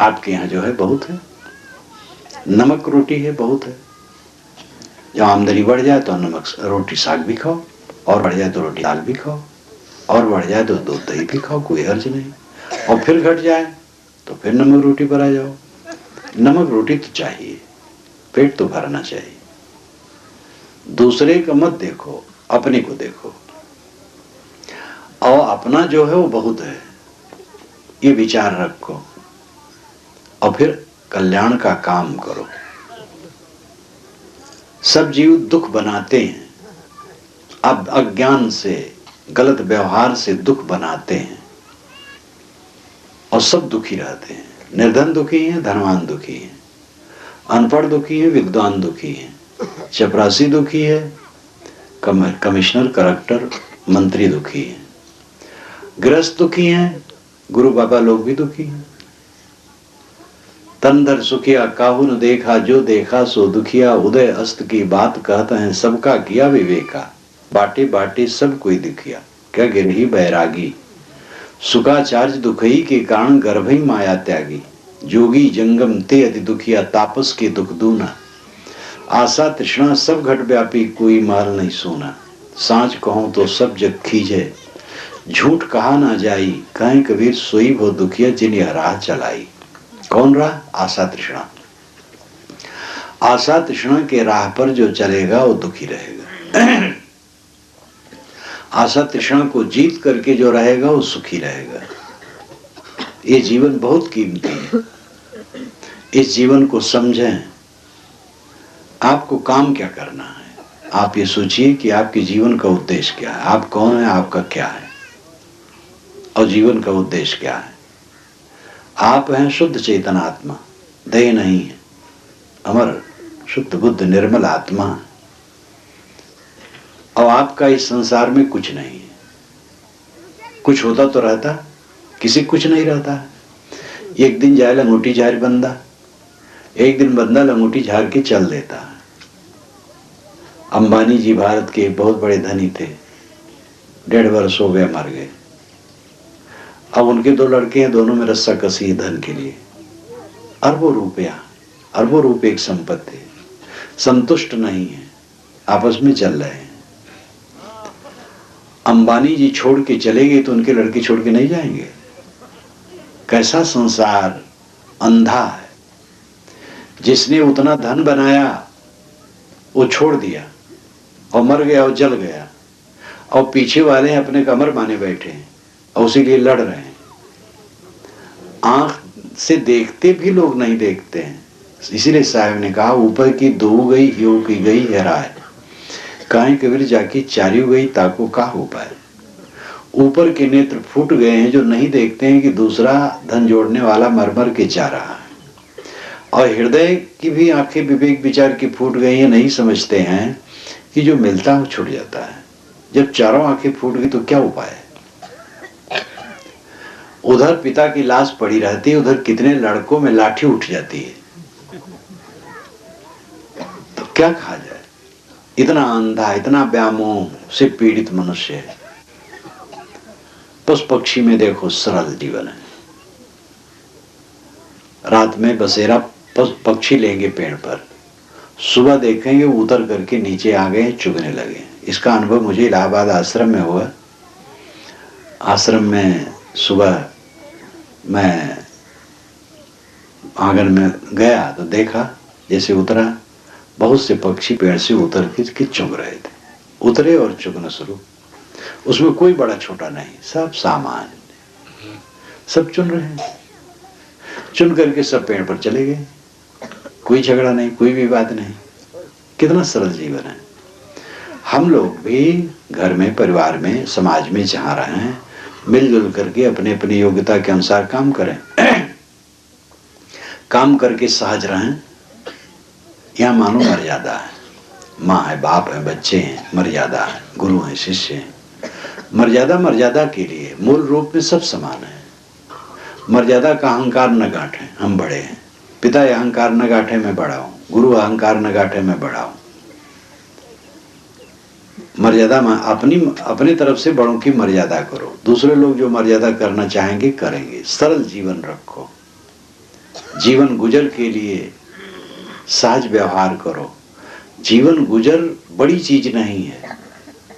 आपके यहाँ जो है बहुत है, नमक रोटी है बहुत है। जब आमदनी बढ़ जाए तो नमक रोटी साग भी खाओ, और बढ़ जाए तो रोटी दाल भी खाओ, और बढ़ जाए तो दूध दही भी खाओ, कोई हर्ज नहीं। और फिर घट जाए तो फिर नमक रोटी पर आ जाओ। नमक रोटी तो चाहिए, पेट तो भरना चाहिए। दूसरे का मत देखो, अपने को देखो। और अपना जो है वो बहुत है, ये विचार रखो, और फिर कल्याण का काम करो। सब जीव दुख बनाते हैं, अब अज्ञान से, गलत व्यवहार से दुख बनाते हैं, और सब दुखी रहते हैं। निर्धन दुखी हैं, धनवान दुखी हैं, अनपढ़ दुखी है, विद्वान दुखी है, चपरासी दुखी है, कमिश्नर, कलेक्टर, मंत्री दुखी है, गृहस्थ दुखी हैं, गुरु बाबा लोग भी दुखी हैं। तंदर सुखिया काहू न देखा, जो देखा सो दुखिया, उदय अस्त की बात कहते हैं, सबका किया विवेका, बाटे बाटे सब कोई दुखिया, क्या गिरही बैरागी, सुखाचार्य दुखई के कारण गर्भई माया त्यागी, जोगी जंगम ते अति दुखिया, तापस के दुख दूना, आशा तृष्णा सब घट व्यापी, कोई माल नहीं सोना, सांच कहूं तो सब जग खींचे, झूठ कहा ना जाई, कहें कबीर सोई वो दुखिया, जिन यह राह चलाई। कौन राह? आशा तृष्णा। आशा तृष्णा के राह पर जो चलेगा वो दुखी रहेगा। आशा तृष्णा को जीत करके जो रहेगा वो सुखी रहेगा। ये जीवन बहुत कीमती है, इस जीवन को समझें। आपको काम क्या करना है? आप ये सोचिए कि आपके जीवन का उद्देश्य क्या है, आप कौन है, आपका क्या है, और जीवन का उद्देश्य क्या है। आप हैं शुद्ध चेतन आत्मा, देह नहीं है, अमर शुद्ध बुद्ध निर्मल आत्मा, और आपका इस संसार में कुछ नहीं है। कुछ होता तो रहता, किसी कुछ नहीं रहता। एक दिन जाए लंगोटी झाड़ बंदा, एक दिन बंदा लंगोटी झाड़ के चल देता है। अंबानी जी भारत के बहुत बड़े धनी थे, 1.5 वर्ष हो गए मर गए। अब उनके 2 लड़के हैं, दोनों में रस्सा कसी है धन के लिए। अरबों रुपया, अरबों रुपए की संपत्ति, संतुष्ट नहीं है, आपस में चल रहे हैं। अंबानी जी छोड़ के चले गए तो उनके लड़के छोड़ के नहीं जाएंगे। कैसा संसार अंधा है। जिसने उतना धन बनाया वो छोड़ दिया और मर गया और जल गया, और पीछे वाले अपने कमर बांधे बैठे हैं और उसी लिए लड़ रहे हैं। आंख से देखते भी लोग नहीं देखते हैं। इसीलिए साहब ने कहा, ऊपर की 2 गई यो की गई है राय, काहे कबीर जाके 4 गई ताको का हो पाए। ऊपर के नेत्र फूट गए हैं जो नहीं देखते हैं कि दूसरा धन जोड़ने वाला मर मर के जा रहा है, और हृदय की भी आंखें विवेक विचार की फूट गई हैं, नहीं समझते हैं कि जो मिलता है वो छूट जाता है। जब चारों आंखें फूट गई तो क्या उपाय है? उधर पिता की लाश पड़ी रहती है, उधर कितने लड़कों में लाठी उठ जाती है, तो क्या कहा जाए। इतना अंधा, इतना व्यामोह से पीड़ित मनुष्य है। पशु पक्षी में देखो सरल जीवन है। रात में बसेरा पक्षी लेंगे पेड़ पर, सुबह देखेंगे उतर करके नीचे आ गए, चुगने लगे। इसका अनुभव मुझे इलाहाबाद आश्रम में हुआ। आश्रम में सुबह मैं आंगन में गया तो देखा जैसे उतरा, बहुत से पक्षी पेड़ से उतर के चुग रहे थे। उतरे और चुगना शुरू। उसमें कोई बड़ा छोटा नहीं, सब सामान्य, सब चुन रहे हैं। चुन करके सब पेड़ पर चले गए, कोई झगड़ा नहीं, कोई विवाद नहीं। कितना सरल जीवन है। हम लोग भी घर में, परिवार में, समाज में जहाँ रहे हैं, मिलजुल करके अपने अपनी योग्यता के अनुसार काम करें। काम करके सहज रहें। यहाँ मानो मर्यादा है, माँ है, बाप है, बच्चे हैं, मर्यादा है, गुरु है, शिष्य है। मर्यादा मर्यादा के लिए, मूल रूप में सब समान है। मर्यादा का अहंकार न गांठें, हम बड़े हैं। पिता अहंकार न गाठे मैं बड़ा हूं, गुरु अहंकार न गाठे मैं बड़ा हूं। मर्यादा में अपनी तरफ से बड़ों की मर्यादा करो, दूसरे लोग जो मर्यादा करना चाहेंगे करेंगे। सरल जीवन रखो, जीवन गुजर के लिए सहज व्यवहार करो। जीवन गुजर बड़ी चीज नहीं है,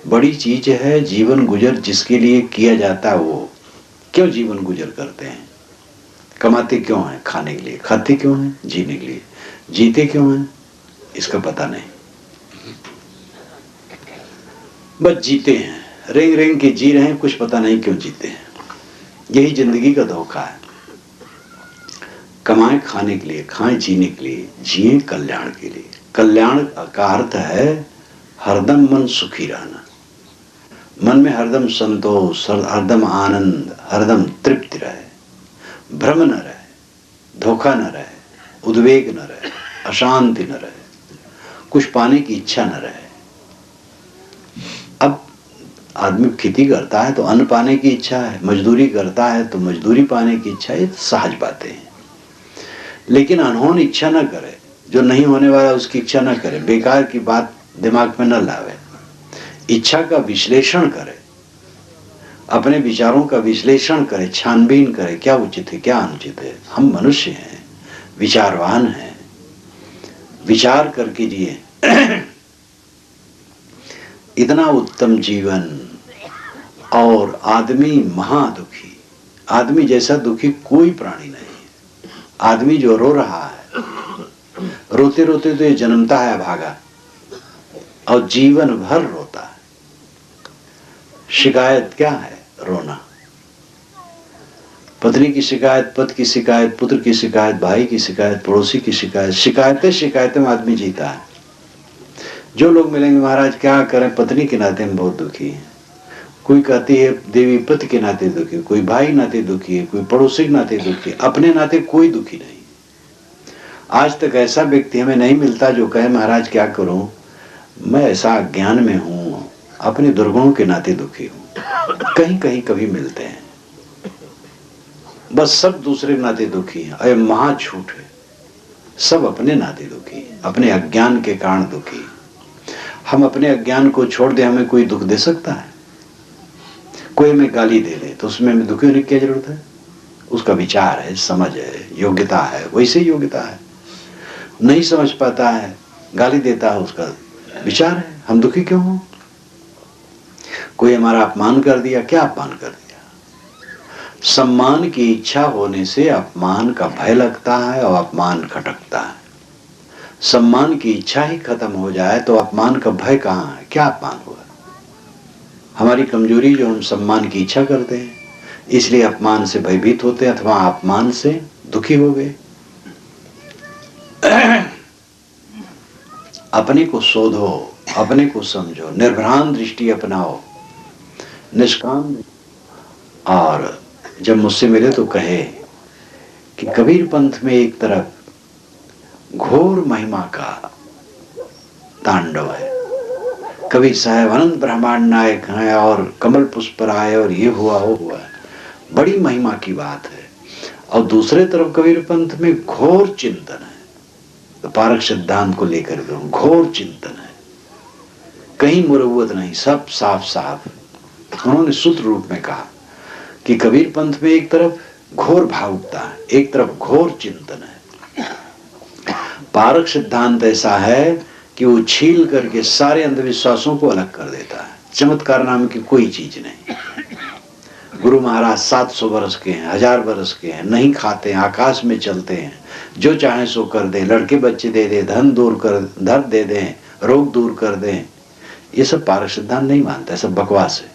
बड़ी चीज है जीवन गुजर जिसके लिए किया जाता है वो। क्यों जीवन गुजर करते हैं? कमाते क्यों हैं? खाने के लिए। खाते क्यों हैं? जीने के लिए। जीते क्यों हैं? इसका पता नहीं, बस जीते हैं, रेंग रेंग के जी रहे हैं, कुछ पता नहीं क्यों जीते हैं। यही जिंदगी का धोखा है। कमाएं खाने के लिए, खाएं जीने के लिए, जिए कल्याण के लिए। कल्याण का अर्थ है हरदम मन सुखी रहना, मन में हरदम संतोष, हरदम आनंद, हरदम तृप्ति रहे, भ्रम न रहे, धोखा न रहे, उद्वेग न रहे, अशांति न रहे, कुछ पाने की इच्छा न रहे। अब आदमी खेती करता है तो अन्न पाने की इच्छा है, मजदूरी करता है तो मजदूरी पाने की इच्छा है, ये सहज बातें हैं। लेकिन अनहोनी इच्छा न करे, जो नहीं होने वाला उसकी इच्छा न करे, बेकार की बात दिमाग में न लावे, इच्छा का विश्लेषण करे, अपने विचारों का विश्लेषण करे, छानबीन करे, क्या उचित है क्या अनुचित है। हम मनुष्य हैं, विचारवान हैं, विचार करके जिए। इतना उत्तम जीवन। और आदमी महादुखी, आदमी जैसा दुखी कोई प्राणी नहीं। आदमी जो रो रहा है, रोते रोते तो ये जन्मता है भागा और जीवन भर रोता है। शिकायत क्या है? रोना। पत्नी की शिकायत, पति की शिकायत, पुत्र की शिकायत, भाई की शिकायत, पड़ोसी की शिकायत, शिकायतें शिकायतें में आदमी जीता है। जो लोग मिलेंगे महाराज क्या करें, पत्नी के नाते में बहुत दुखी है, कोई कहती है देवी पति के नाते दुखी, कोई भाई नाते दुखी है, कोई पड़ोसी के नाते दुखी है, अपने नाते कोई दुखी नहीं। आज तक ऐसा व्यक्ति हमें नहीं मिलता जो कहे महाराज क्या करूं, मैं ऐसा अज्ञान में हूं, अपने दुर्गुणों के नाते दुखी हूं। कहीं कहीं कभी मिलते हैं, बस सब दूसरे नाते दुखी हैं। अरे महा झूठ है, सब अपने नाते दुखी है, अपने अज्ञान के कारण दुखी। हम अपने अज्ञान को छोड़ दे, हमें कोई दुख दे सकता है? कोई हमें गाली दे दे तो उसमें हमें दुखी होने की क्या जरूरत है? उसका विचार है, समझ है, योग्यता है, वैसे ही योग्यता है। नहीं समझ पाता है, गाली देता है, उसका विचार है, हम दुखी क्यों हो? कोई हमारा अपमान कर दिया, क्या अपमान कर दिया? सम्मान की इच्छा होने से अपमान का भय लगता है और अपमान खटकता है। सम्मान की इच्छा ही खत्म हो जाए तो अपमान का भय कहाँ है? क्या अपमान हुआ? हमारी कमजोरी जो हम सम्मान की इच्छा करते हैं, इसलिए अपमान से भयभीत होते हैं अथवा अपमान से दुखी हो गए। अपने को शोधो, अपने को समझो, निर्भ्रांत दृष्टि अपनाओ, निष्काम। और जब मुझसे मिले तो कहे कि कबीर पंथ में एक तरफ घोर महिमा का तांडव है, कबीर साहब अनंत ब्रह्मांड नायक हैं और कमल पुष्प पर आए और ये हुआ वो हुआ, बड़ी महिमा की बात है। और दूसरे तरफ कबीर पंथ में घोर चिंतन है, तो पारक सिद्धांत को लेकर के घोर चिंतन है, कहीं मुरव्वत नहीं, सब साफ साफ। उन्होंने सूत्र रूप में कहा कि कबीर पंथ में एक तरफ घोर भावुकता है, एक तरफ घोर चिंतन है। पारक सिद्धांत ऐसा है कि वो छील करके सारे अंधविश्वासों को अलग कर देता है। चमत्कार नाम की कोई चीज नहीं। गुरु महाराज 700 वर्ष के हैं, 1000 वर्ष के हैं, नहीं खाते हैं, आकाश में चलते हैं, जो चाहे सो कर दे, लड़के बच्चे दे दे, धन दे दें, रोग दूर कर दें। ये सब पारक सिद्धांत नहीं मानता, सब बकवास है।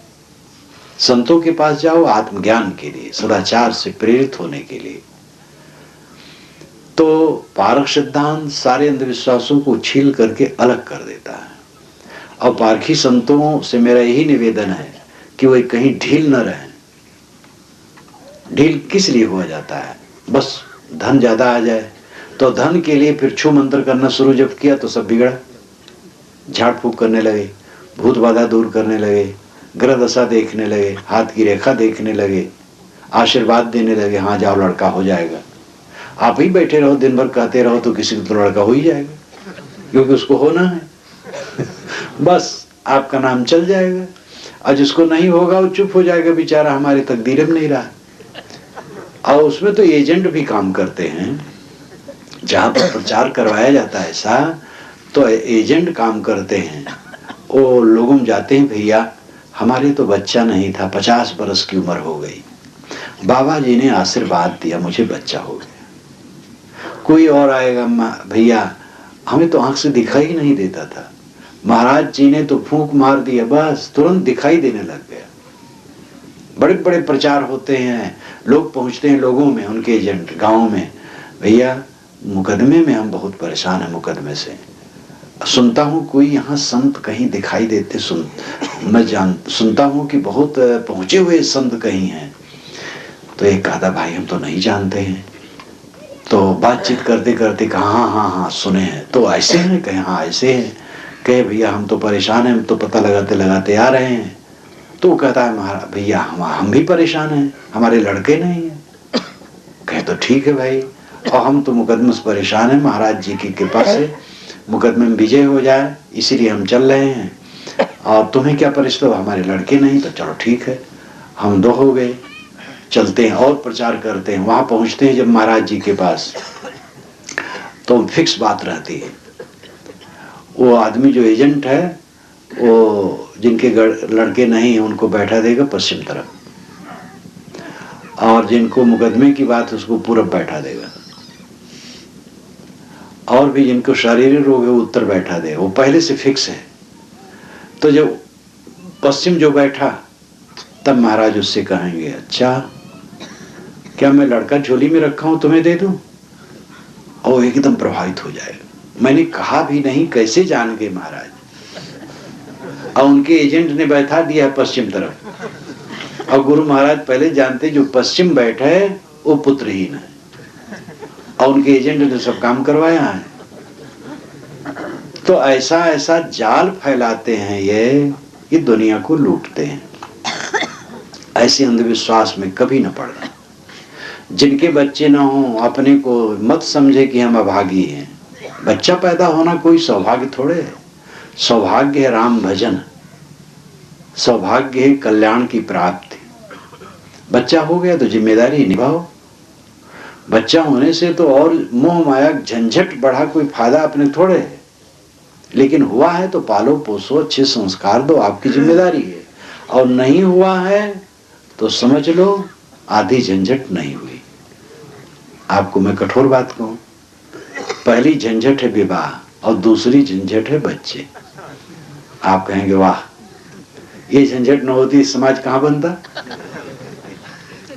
संतों के पास जाओ आत्मज्ञान के लिए, सदाचार से प्रेरित होने के लिए। तो पारक सिद्धांत सारे अंधविश्वासों को छील करके अलग कर देता है। और पारखी संतों से मेरा यही निवेदन है कि वे कहीं ढील न रहें। ढील किस लिए हुआ जाता है? बस धन ज्यादा आ जाए, तो धन के लिए फिर छू मंत्र करना शुरू जब किया तो सब बिगड़ा। झाड़ फूक करने लगे, भूत बाधा दूर करने लगे, ग्रह दशा देखने लगे, हाथ की रेखा देखने लगे, आशीर्वाद देने लगे, हाँ जाओ लड़का हो जाएगा। आप ही बैठे रहो दिन भर कहते रहो तो किसी को तो लड़का हो ही जाएगा, क्योंकि उसको होना है। बस आपका नाम चल जाएगा, और जिसको नहीं होगा वो चुप हो जाएगा, बेचारा हमारी तकदीर में नहीं रहा। और उसमें तो एजेंट भी काम करते हैं, जहां पर प्रचार करवाया जाता है ऐसा, तो एजेंट काम करते हैं। वो लोगों में जाते हैं, भैया हमारे तो बच्चा नहीं था, 50 बरस की उम्र हो गई, बाबा जी ने आशीर्वाद दिया, मुझे बच्चा हो गया। कोई और आएगा, भैया हमें तो आंख से दिखाई ही नहीं देता था, महाराज जी ने तो फूंक मार दिया, बस तुरंत दिखाई देने लग गया। बड़े बड़े प्रचार होते हैं, लोग पहुंचते हैं लोगों में, उनके एजेंट गांव में, भैया मुकदमे में हम बहुत परेशान हैं, मुकदमे से सुनता हूँ कोई यहाँ संत कहीं दिखाई देते, सुनता हूँ कि बहुत पहुंचे हुए संत कहीं हैं। तो एक कहता भाई हम तो नहीं जानते हैं। तो बातचीत करते करते कहा हाँ सुने हैं, तो ऐसे हैं, कहे हाँ ऐसे हैं, कहे भैया हम तो परेशान हैं, हम तो पता लगाते लगाते आ रहे हैं। तो कहता है महाराज भैया हम भी परेशान हैं, हमारे लड़के नहीं है। कहे तो ठीक है भाई, और हम तो मुकदमे से परेशान हैं, महाराज जी की कृपा से मुकदमे में विजय हो जाए इसीलिए हम चल रहे हैं, और तुम्हें क्या परिस्थिति, हमारे लड़के नहीं। तो चलो ठीक है, हम दो हो गए, चलते हैं और प्रचार करते हैं। वहां पहुंचते हैं जब महाराज जी के पास, तो फिक्स बात रहती है, वो आदमी जो एजेंट है वो जिनके लड़के नहीं है उनको बैठा देगा पश्चिम तरफ, और जिनको मुकदमे की बात है उसको पूरब बैठा देगा, और भी जिनको शारीरिक रोग है वो उत्तर बैठा देगा, वो पहले से फिक्स है। तो जब पश्चिम जो बैठा तब महाराज उससे कहेंगे अच्छा क्या मैं लड़का झोली में रखा हूं तुम्हें दे दूं, और एकदम प्रभावित हो जाएगा। मैंने कहा भी नहीं, कैसे जान गए महाराज, और उनके एजेंट ने बैठा दिया है पश्चिम तरफ, और गुरु महाराज पहले जानते जो पश्चिम बैठा है वो पुत्रहीन है, और उनके एजेंट ने सब काम करवाया है। तो ऐसा ऐसा जाल फैलाते हैं ये दुनिया को लूटते हैं। ऐसे अंधविश्वास में कभी न पड़ना। जिनके बच्चे ना हो अपने को मत समझे कि हम अभागी हैं। बच्चा पैदा होना कोई सौभाग्य थोड़े है, सौभाग्य है राम भजन, सौभाग्य है कल्याण की प्राप्ति। बच्चा हो गया तो जिम्मेदारी निभाओ। बच्चा होने से तो और मोह माया झंझट बढ़ा कोई फायदा अपने थोड़े है, लेकिन हुआ है तो पालो पोसो, अच्छे संस्कार दो, आपकी जिम्मेदारी है। और नहीं हुआ है तो समझ लो आधी झंझट नहीं हुई। आपको मैं कठोर बात कहूं, पहली झंझट है विवाह और दूसरी झंझट है बच्चे। आप कहेंगे वाह, ये झंझट न होती समाज कहां बनता।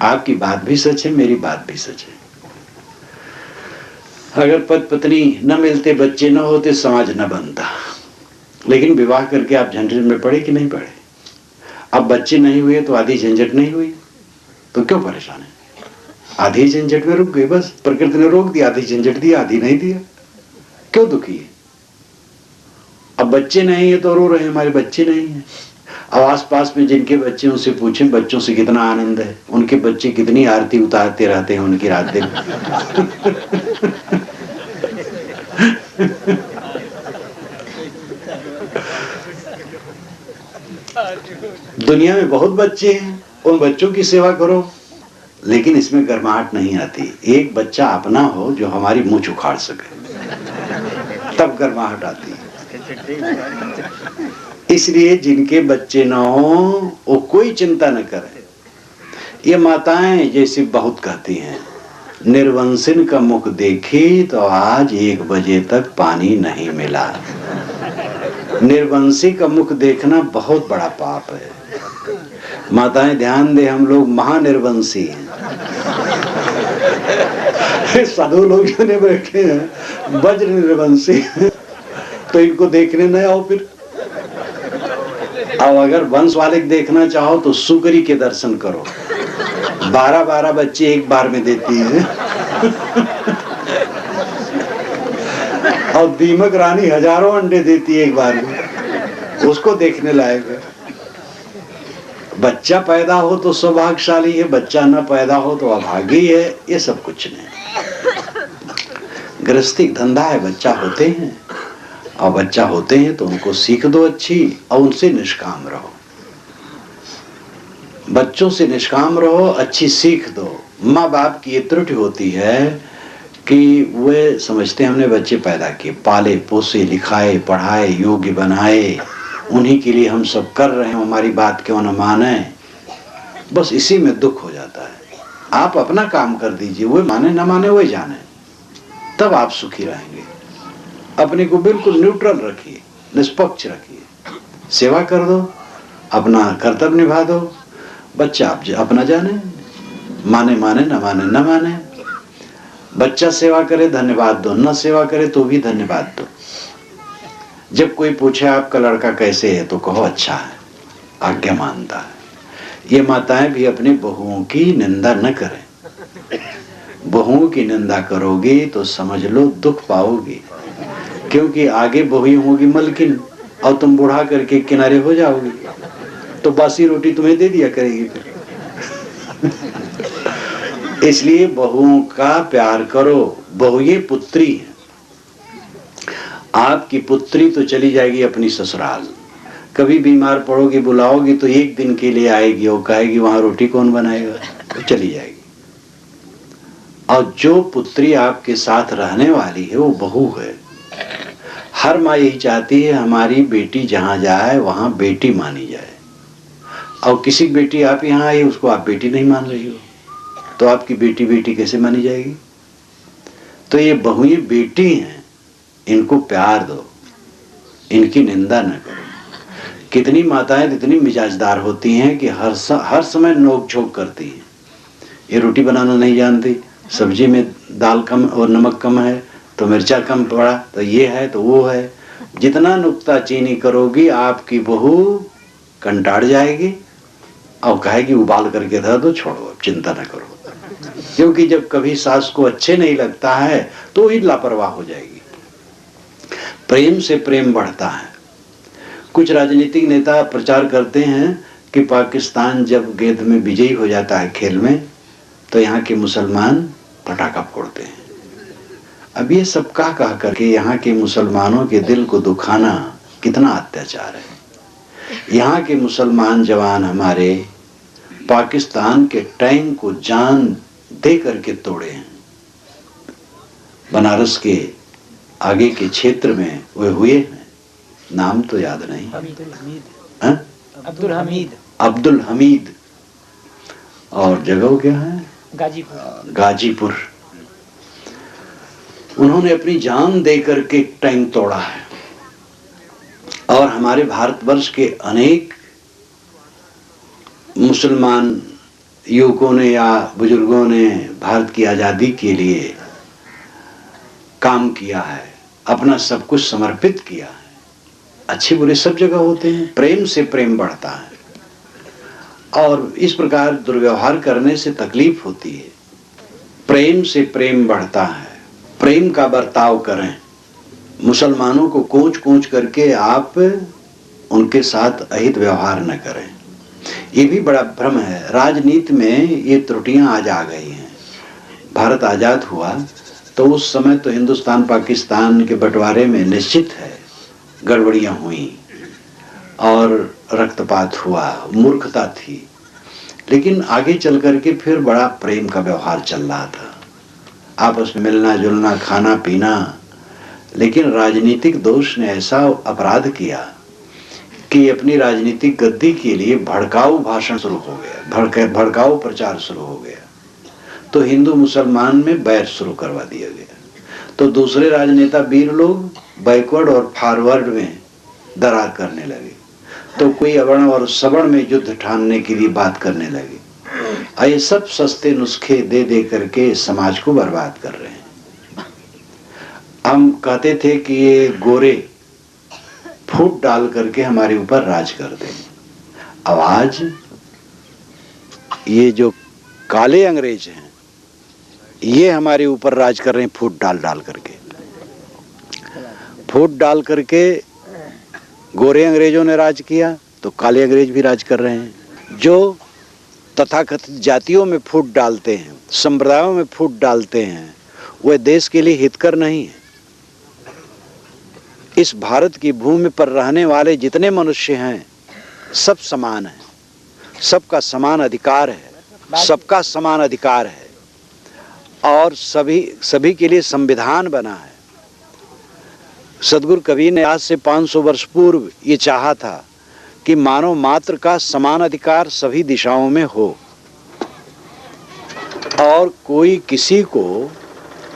आपकी बात भी सच है, मेरी बात भी सच है। अगर पति पत्नी न मिलते, बच्चे न होते, समाज न बनता। लेकिन विवाह करके आप झंझट में पड़े कि नहीं पड़े। अब बच्चे नहीं हुए तो आधी झंझट नहीं हुई, तो क्यों परेशान है। आधी झंझट में रुक गए, बस प्रकृति ने रोक दिया, आधी झंझट दिया आधी नहीं दिया, क्यों दुखी है। अब बच्चे नहीं है तो रो रहे हैं हमारे बच्चे नहीं है। अब आस पास में जिनके बच्चे उनसे पूछें बच्चों से कितना आनंद है, उनके बच्चे कितनी आरती उतारते रहते हैं उनकी रात दिन। दुनिया में बहुत बच्चे हैं, उन बच्चों की सेवा करो, लेकिन इसमें गर्माहट नहीं आती। एक बच्चा अपना हो जो हमारी मुंह उखाड़ सके, तब गर्माहट आती है। इसलिए जिनके बच्चे न हो वो कोई चिंता न करे। ये माताएं जैसे बहुत कहती हैं, निर्वंशिन का मुख देखी तो आज 1 बजे तक पानी नहीं मिला। निर्वंशी का मुख देखना बहुत बड़ा पाप है। माताएं ध्यान दे, हम लोग महानिर्वंशी हैं। साधु लोग जो बैठे हैं वज्र निर्वंशी, तो इनको देखने न आओ फिर। अब अगर वंश वाले देखना चाहो तो सुकरी के दर्शन करो, 12-12 बच्चे एक बार में देती है। और दीमक रानी हजारों अंडे देती है एक बार में, उसको देखने लायक है। बच्चा पैदा हो तो सौभाग्यशाली है, बच्चा न पैदा हो तो अभागी है, ये सब कुछ नहीं। गृहस्थी धंधा है, बच्चा होते हैं, और बच्चा होते हैं तो उनको सीख दो अच्छी, और उनसे निष्काम रहो। बच्चों से निष्काम रहो, अच्छी सीख दो। माँ बाप की ये त्रुटि होती है कि वे समझते हैं हमने बच्चे पैदा किए, पाले पोसे, लिखाए पढ़ाए, योग्य बनाए, उन्हीं के लिए हम सब कर रहे हैं, हमारी बात क्यों न माने। बस इसी में दुख हो जाता है। आप अपना काम कर दीजिए, वो माने न माने वही जाने, तब आप सुखी रहेंगे। अपने को बिल्कुल न्यूट्रल रखिए, निष्पक्ष रखिए, सेवा कर दो, अपना कर्तव्य निभा दो। बच्चा आप अपना जाने, माने माने न माने न माने। बच्चा सेवा करे धन्यवाद दो, न सेवा करे तो भी धन्यवाद दो। जब कोई पूछे आपका लड़का कैसे है तो कहो अच्छा है, आज्ञा मानता है। ये माताएं भी अपनी बहुओं की निंदा न करें। बहुओं की निंदा करोगी तो समझ लो दुख पाओगी, क्योंकि आगे बहुएं होगी मलकिन, और तुम बुढ़ा करके किनारे हो जाओगी, तो बासी रोटी तुम्हें दे दिया करेगी फिर। इसलिए बहुओं का प्यार करो। बहू ये पुत्री है, आपकी पुत्री तो चली जाएगी अपनी ससुराल, कभी बीमार पड़ोगी बुलाओगी तो एक दिन के लिए आएगी और कहेगी वहां रोटी कौन बनाएगा, तो चली जाएगी। और जो पुत्री आपके साथ रहने वाली है वो बहू है। हर माँ यही चाहती है हमारी बेटी जहां जाए वहां बेटी मानी जाए, और किसी बेटी आप यहाँ आई उसको आप बेटी नहीं मान रही हो, तो आपकी बेटी बेटी कैसे मानी जाएगी। तो ये बहुएं बेटी हैं, इनको प्यार दो, इनकी निंदा न करो। कितनी माताएं इतनी मिजाजदार होती हैं कि हर समय नोक झोंक करती हैं। ये रोटी बनाना नहीं जानती, सब्जी में दाल कम और नमक कम है तो मिर्चा कम पड़ा, तो ये है तो वो है। जितना नुक्ताचीनी करोगी आपकी बहू कंटाड़ जाएगी और कहेगी उबाल करके धर दो, छोड़ो अब चिंता न करो। क्योंकि जब कभी सास को अच्छे नहीं लगता है तो ही लापरवाह हो जाएगी। प्रेम से प्रेम बढ़ता है। कुछ राजनीतिक नेता प्रचार करते हैं कि पाकिस्तान जब गेंद में विजयी हो जाता है खेल में तो यहाँ के मुसलमान पटाखा फोड़ते हैं। अब ये सब कह करके यहाँ के मुसलमानों के दिल को दुखाना कितना अत्याचार है। यहाँ के मुसलमान जवान हमारे पाकिस्तान के टैंक को जान दे करके तोड़े हैं। बनारस के आगे के क्षेत्र में वे हुए हैं, नाम तो याद नहीं, अब्दुल हमीद, और जगह क्या है गाजीपुर। उन्होंने अपनी जान दे करके टैंक तोड़ा है। और हमारे भारतवर्ष के अनेक मुसलमान युवकों ने या बुजुर्गों ने भारत की आजादी के लिए काम किया है, अपना सब कुछ समर्पित किया है। अच्छे बुरे सब जगह होते हैं, प्रेम से प्रेम बढ़ता है। और इस प्रकार दुर्व्यवहार करने से तकलीफ होती है। प्रेम से प्रेम बढ़ता है, प्रेम का बर्ताव करें। मुसलमानों को कोंच कोंच करके आप उनके साथ अहित व्यवहार न करें। ये भी बड़ा भ्रम है। राजनीति में ये त्रुटियां आज आ गई हैं। भारत आजाद हुआ तो उस समय तो हिंदुस्तान पाकिस्तान के बंटवारे में निश्चित है गड़बड़ियां हुई और रक्तपात हुआ, मूर्खता थी। लेकिन आगे चल करके फिर बड़ा प्रेम का व्यवहार चल रहा था, आपस में मिलना जुलना, खाना पीना। लेकिन राजनीतिक दोष ने ऐसा अपराध किया कि अपनी राजनीतिक गद्दी के लिए भड़काऊ भाषण शुरू हो गया, भड़काऊ प्रचार शुरू हो गया। तो हिंदू मुसलमान में बैर शुरू करवा दिया गया। तो दूसरे राजनेता वीर लोग बैकवर्ड और फॉरवर्ड में दरार करने लगे। तो कोई अवर्ण और सवर्ण में युद्ध ठानने के लिए बात करने लगे। ये सब सस्ते नुस्खे दे दे करके समाज को बर्बाद कर रहे हैं। हम कहते थे कि ये गोरे फूट डाल करके हमारे ऊपर राज कर दें। अब आज ये जो काले अंग्रेज हैं ये हमारे ऊपर राज कर रहे हैं, फूट डाल डाल करके। फूट डाल करके गोरे अंग्रेजों ने राज किया तो काले अंग्रेज भी राज कर रहे हैं। जो तथाकथित जातियों में फूट डालते हैं, संप्रदायों में फूट डालते हैं, वह देश के लिए हितकर नहीं है। इस भारत की भूमि पर रहने वाले जितने मनुष्य हैं सब समान हैं, सबका समान अधिकार है, सबका समान अधिकार है और सभी के लिए संविधान बना है। सदगुरु कबीर ने आज से 500 वर्ष पूर्व ये चाहा था कि मानव मात्र का समान अधिकार सभी दिशाओं में हो और कोई किसी को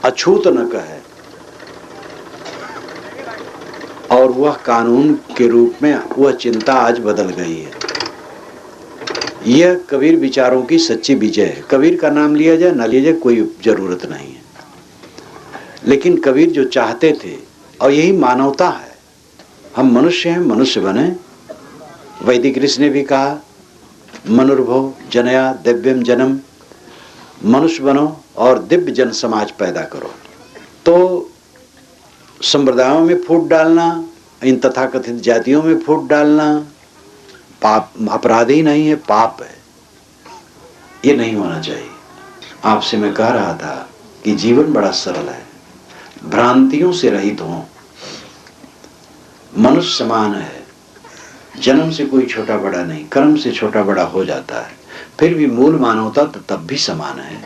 अछूत न कहे, और वह कानून के रूप में वह चिंता आज बदल गई है। यह कबीर विचारों की सच्ची विजय है। कबीर का नाम लिया जाए न लिया जाए कोई जरूरत नहीं है, लेकिन कबीर जो चाहते थे, और यही मानवता है, हम मनुष्य हैं, मनुष्य बने। वैदिक ऋषि ने भी कहा मनुर्भव जनया दिव्यम जन्म, मनुष्य बनो और दिव्य जन समाज पैदा करो। तो संप्रदायों में फूट डालना, इन तथाकथित जातियों में फूट डालना पाप, अपराध ही नहीं है, पाप है। ये नहीं होना चाहिए। आपसे मैं कह रहा था कि जीवन बड़ा सरल है, भ्रांतियों से रहित हो। मनुष्य समान है, जन्म से कोई छोटा बड़ा नहीं, कर्म से छोटा बड़ा हो जाता है, फिर भी मूल मानवता तो तब भी समान है।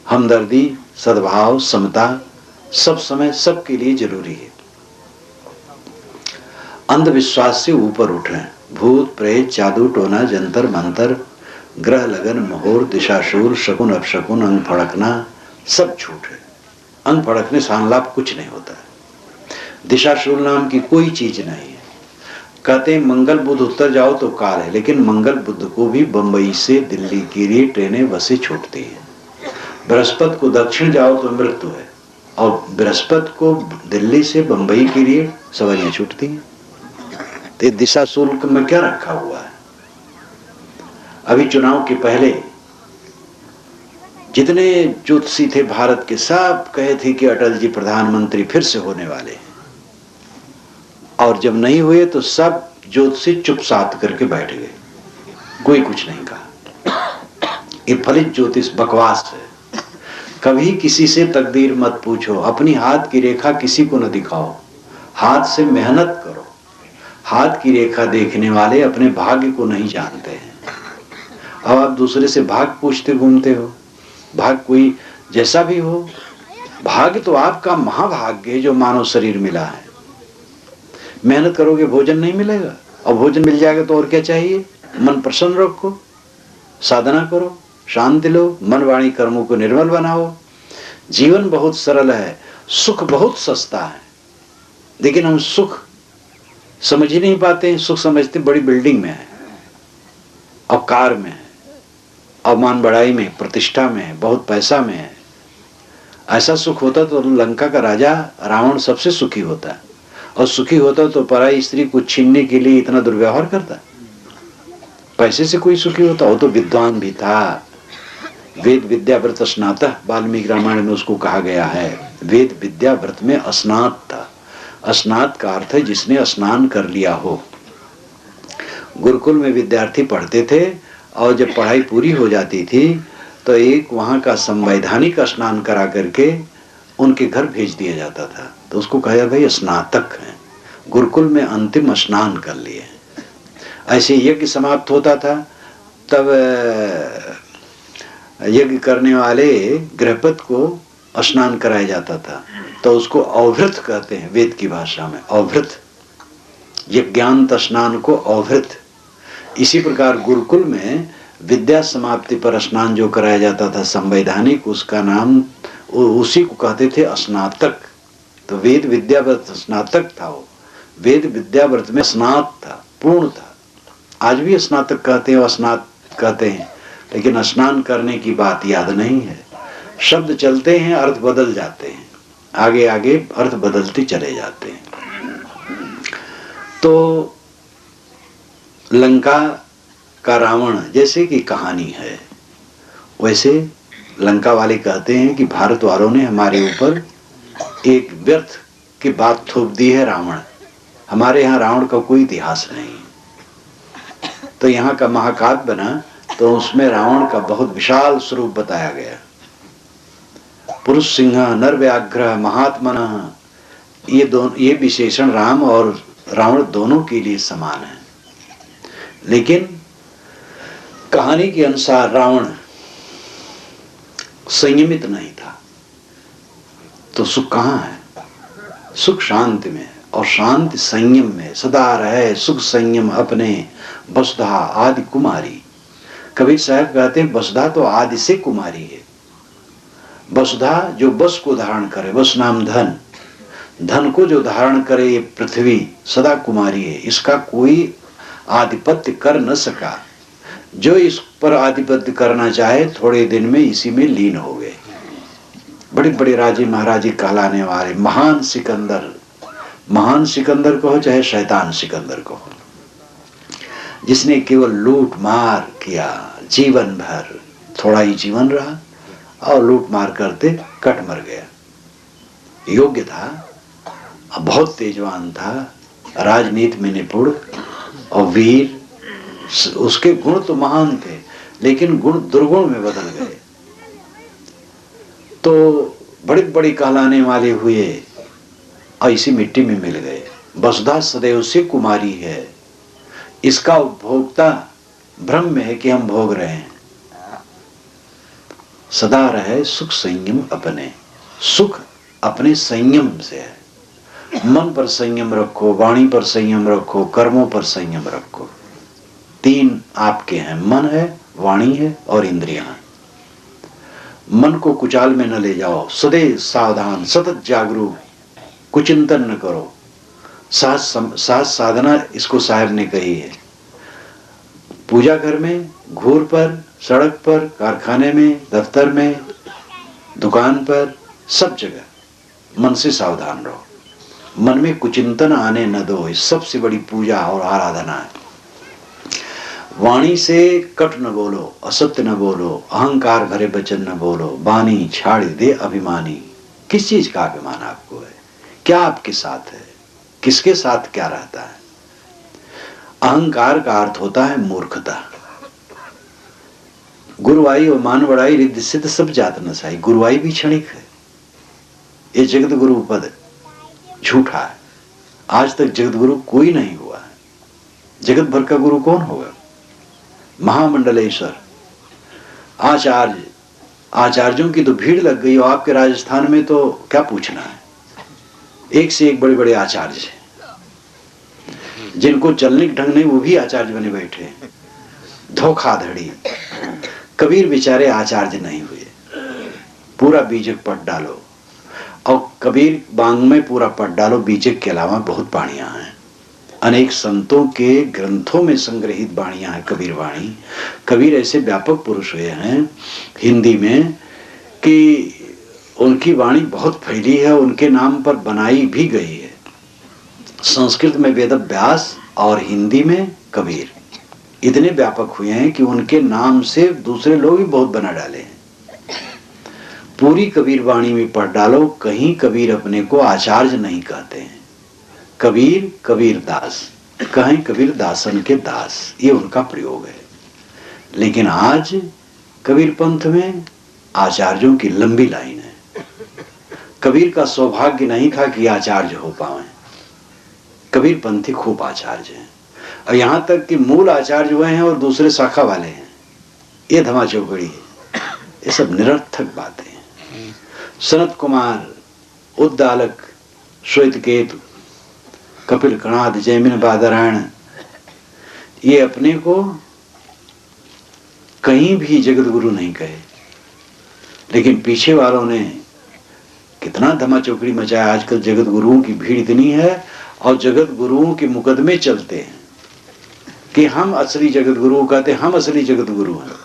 हमदर्दी, सद्भाव, समता सब समय सबके लिए जरूरी है। अंधविश्वास से ऊपर उठें। भूत प्रेत जादू टोना जंतर मंतर ग्रह लगन मोहर दिशाशूल शकुन अपशकुन अंग फड़कना सब झूठ है। अंग फड़कने से लाभ कुछ नहीं होता है। दिशाशूल नाम की कोई चीज नहीं है। कहते हैं मंगल बुध उत्तर जाओ तो काल है, लेकिन मंगल बुध को भी बंबई से दिल्ली के लिए ट्रेनें बसें छूटती हैं। बृहस्पति को दक्षिण जाओ तो मृत्यु है, और बृहस्पति को दिल्ली से बंबई के लिए सवारियां छूटती हैं। तो दिशा शुल्क में क्या रखा हुआ है? अभी चुनाव के पहले जितने ज्योतिषी थे भारत के, सब कहे थे कि अटल जी प्रधानमंत्री फिर से होने वाले हैं, और जब नहीं हुए तो सब ज्योतिषी चुप साथ करके बैठ गए, कोई कुछ नहीं कहा। ये फलित ज्योतिष बकवास है। कभी किसी से तकदीर मत पूछो, अपनी हाथ की रेखा किसी को न दिखाओ, हाथ से मेहनत करो। हाथ की रेखा देखने वाले अपने भाग्य को नहीं जानते हैं। अब आप दूसरे से भाग्य पूछते घूमते हो। भाग्य कोई जैसा भी हो, भाग्य तो आपका महाभाग्य है जो मानव शरीर मिला है। मेहनत करोगे भोजन नहीं मिलेगा, और भोजन मिल जाएगा तो और क्या चाहिए? मन प्रसन्न रखो, साधना करो, शांति लो, मन वाणी कर्मों को निर्मल बनाओ। जीवन बहुत सरल है, सुख बहुत सस्ता है, लेकिन हम सुख समझ ही नहीं पाते हैं। सुख समझते बड़ी बिल्डिंग में है, और कार में है, अवमान बढ़ाई में, प्रतिष्ठा में है, बहुत पैसा में है। ऐसा सुख होता तो लंका का राजा रावण सबसे सुखी होता, और सुखी होता तो पराई स्त्री को छीनने के लिए इतना दुर्व्यवहार करता। पैसे से कोई सुखी होता? वो तो विद्वान भी था, वेद विद्या व्रत स्नातः, वाल्मीकि रामायण में उसको कहा गया है। वेद विद्या व्रत में स्नात था। स्नात का अर्थ है जिसने स्नान कर लिया हो। गुरुकुल में विद्यार्थी पढ़ते थे, और जब पढ़ाई पूरी हो जाती थी तो एक वहां का संवैधानिक स्नान करा करके उनके घर भेज दिया जाता था। तो उसको कहा भाई स्नातक है, गुरुकुल में अंतिम स्नान कर लिए। ऐसे यज्ञ समाप्त होता था, तब यज्ञ करने वाले गृहपति को स्नान कराया जाता था, तो उसको अवभृत कहते हैं वेद की भाषा में। अवभृत, यज्ञांत स्नान को अवभृत। इसी प्रकार गुरुकुल में विद्या समाप्ति पर स्नान जो कराया जाता था संवैधानिक, उसका नाम उसी को कहते थे स्नातक। तो वेद विद्याव्रत स्नातक था, वो वेद विद्याव्रत में स्नात था, पूर्ण था। आज भी स्नातक कहते हैं, स्नात कहते हैं, लेकिन स्नान करने की बात याद नहीं है। शब्द चलते हैं, अर्थ बदल जाते हैं, आगे आगे अर्थ बदलते चले जाते हैं। तो लंका का रावण जैसे कि कहानी है, वैसे लंका वाले कहते हैं कि भारत वालों ने हमारे ऊपर एक व्यर्थ की बात थोप दी है, रावण। हमारे यहाँ रावण का कोई इतिहास नहीं। तो यहाँ का महाकाव्य बना तो उसमें रावण का बहुत विशाल स्वरूप बताया गया। पुरुष सिंह नर व्याघ्र महात्मना, ये विशेषण राम और रावण दोनों के लिए समान है। लेकिन कहानी के अनुसार रावण संयमित नहीं था। तो सुख कहाँ है? सुख शांति में, और शांति संयम में सदा रहे। सुख संयम अपने वसुधा आदि कुमारी। कबीर साहब कहते हैं वसुधा तो आदि से कुमारी है। वसुधा जो वस को धारण करे, वस नाम धन, धन को जो धारण करे ये पृथ्वी सदा कुमारी है। इसका कोई आधिपत्य कर न सका। जो इस पर आधिपत्य करना चाहे थोड़े दिन में इसी में लीन हो गए। बड़े बड़े राजे महाराजे कहलाने वाले महान सिकंदर, महान सिकंदर कहो चाहे शैतान सिकंदर कहो, जिसने केवल लूट मार किया जीवन भर। थोड़ा ही जीवन रहा और लूट मार करते कट मर गया। योग्य था, बहुत तेजवान था, राजनीति में निपुण और वीर। उसके गुण तो महान थे, लेकिन गुण दुर्गुण में बदल गए। तो बड़े बड़े कहलाने वाले हुए और इसी मिट्टी में मिल गए। वसुधा सदैव से कुमारी है। इसका उपभोक्ता भ्रम में है कि हम भोग रहे हैं। सदा रहे सुख संयम अपने। सुख अपने संयम से है। मन पर संयम रखो, वाणी पर संयम रखो, कर्मों पर संयम रखो। तीन आपके हैं, मन है, वाणी है और इंद्रियां। मन को कुचाल में न ले जाओ, सदैव सावधान, सतत जागरूक, कुचिंतन न करो। साथ साधना इसको साहब ने कही है। पूजा घर में, घूर पर, सड़क पर, कारखाने में, दफ्तर में, दुकान पर, सब जगह मन से सावधान रहो। मन में कुचिंतन आने न दो। इस सबसे बड़ी पूजा और आराधना है। वाणी से कट न बोलो, असत्य न बोलो, अहंकार भरे वचन न बोलो। वाणी छाड़ दे अभिमानी। किस चीज का अभिमान आपको है? क्या आपके साथ है? किसके साथ क्या रहता है? अहंकार का अर्थ होता है मूर्खता। गुरुवाई और मान बड़ाई रिद्धि सिद्ध सब जात नसाई। गुरुवाई भी क्षणिक है। ये जगत गुरु पद झूठा है। आज तक जगत गुरु कोई नहीं हुआ है। जगत भर का गुरु कौन होगा? महामंडलेश्वर, आचार्य। आचार्यों की तो भीड़ लग गई। और आपके राजस्थान में तो क्या पूछना है, एक से एक बड़े बड़े आचार्य हैं। जिनको चलने के ढंग नहीं वो भी आचार्य बने बैठे। धोखाधड़ी। कबीर बेचारे आचार्य नहीं हुए। पूरा बीजक पढ़ डालो, और कबीर बांग में पूरा पढ़ डालो। बीजक के अलावा बहुत वाणियां हैं। अनेक संतों के ग्रंथों में संग्रहित वाणियां हैं कबीर वाणी। कबीर ऐसे व्यापक पुरुष हुए हैं हिंदी में कि उनकी वाणी बहुत फैली है। उनके नाम पर बनाई भी गई है। संस्कृत में वेद व्यास और हिंदी में कबीर इतने व्यापक हुए हैं कि उनके नाम से दूसरे लोग भी बहुत बना डाले हैं। पूरी कबीर वाणी में पढ़ डालो। कहीं कबीर अपने को आचार्य नहीं कहते हैं। कबीर कबीर दास, कहीं कबीर दासन के दास, ये उनका प्रयोग है। लेकिन आज कबीर पंथ में आचार्यों की लंबी लाइन है। कबीर का सौभाग्य नहीं था कि आचार्य हो पाए। कबीर पंथी खूब आचार्य हैं, और यहां तक कि मूल आचार्य हुए हैं और दूसरे शाखा वाले हैं। ये धमा चौकड़ी है। ये सब निरर्थक बातें हैं। सनत कुमार, उद्दालक, श्वेतकेतु, कपिल कणाद, जैमिन बादरायण, ये अपने को कहीं भी जगत गुरु नहीं कहे। लेकिन पीछे वालों ने कितना धमा चौकड़ी मचाया। आजकल जगत गुरुओं की भीड़ इतनी है और जगत गुरुओं के मुकदमे चलते हैं कि हम असली जगत गुरु कहते, हम असली जगत गुरु हैं।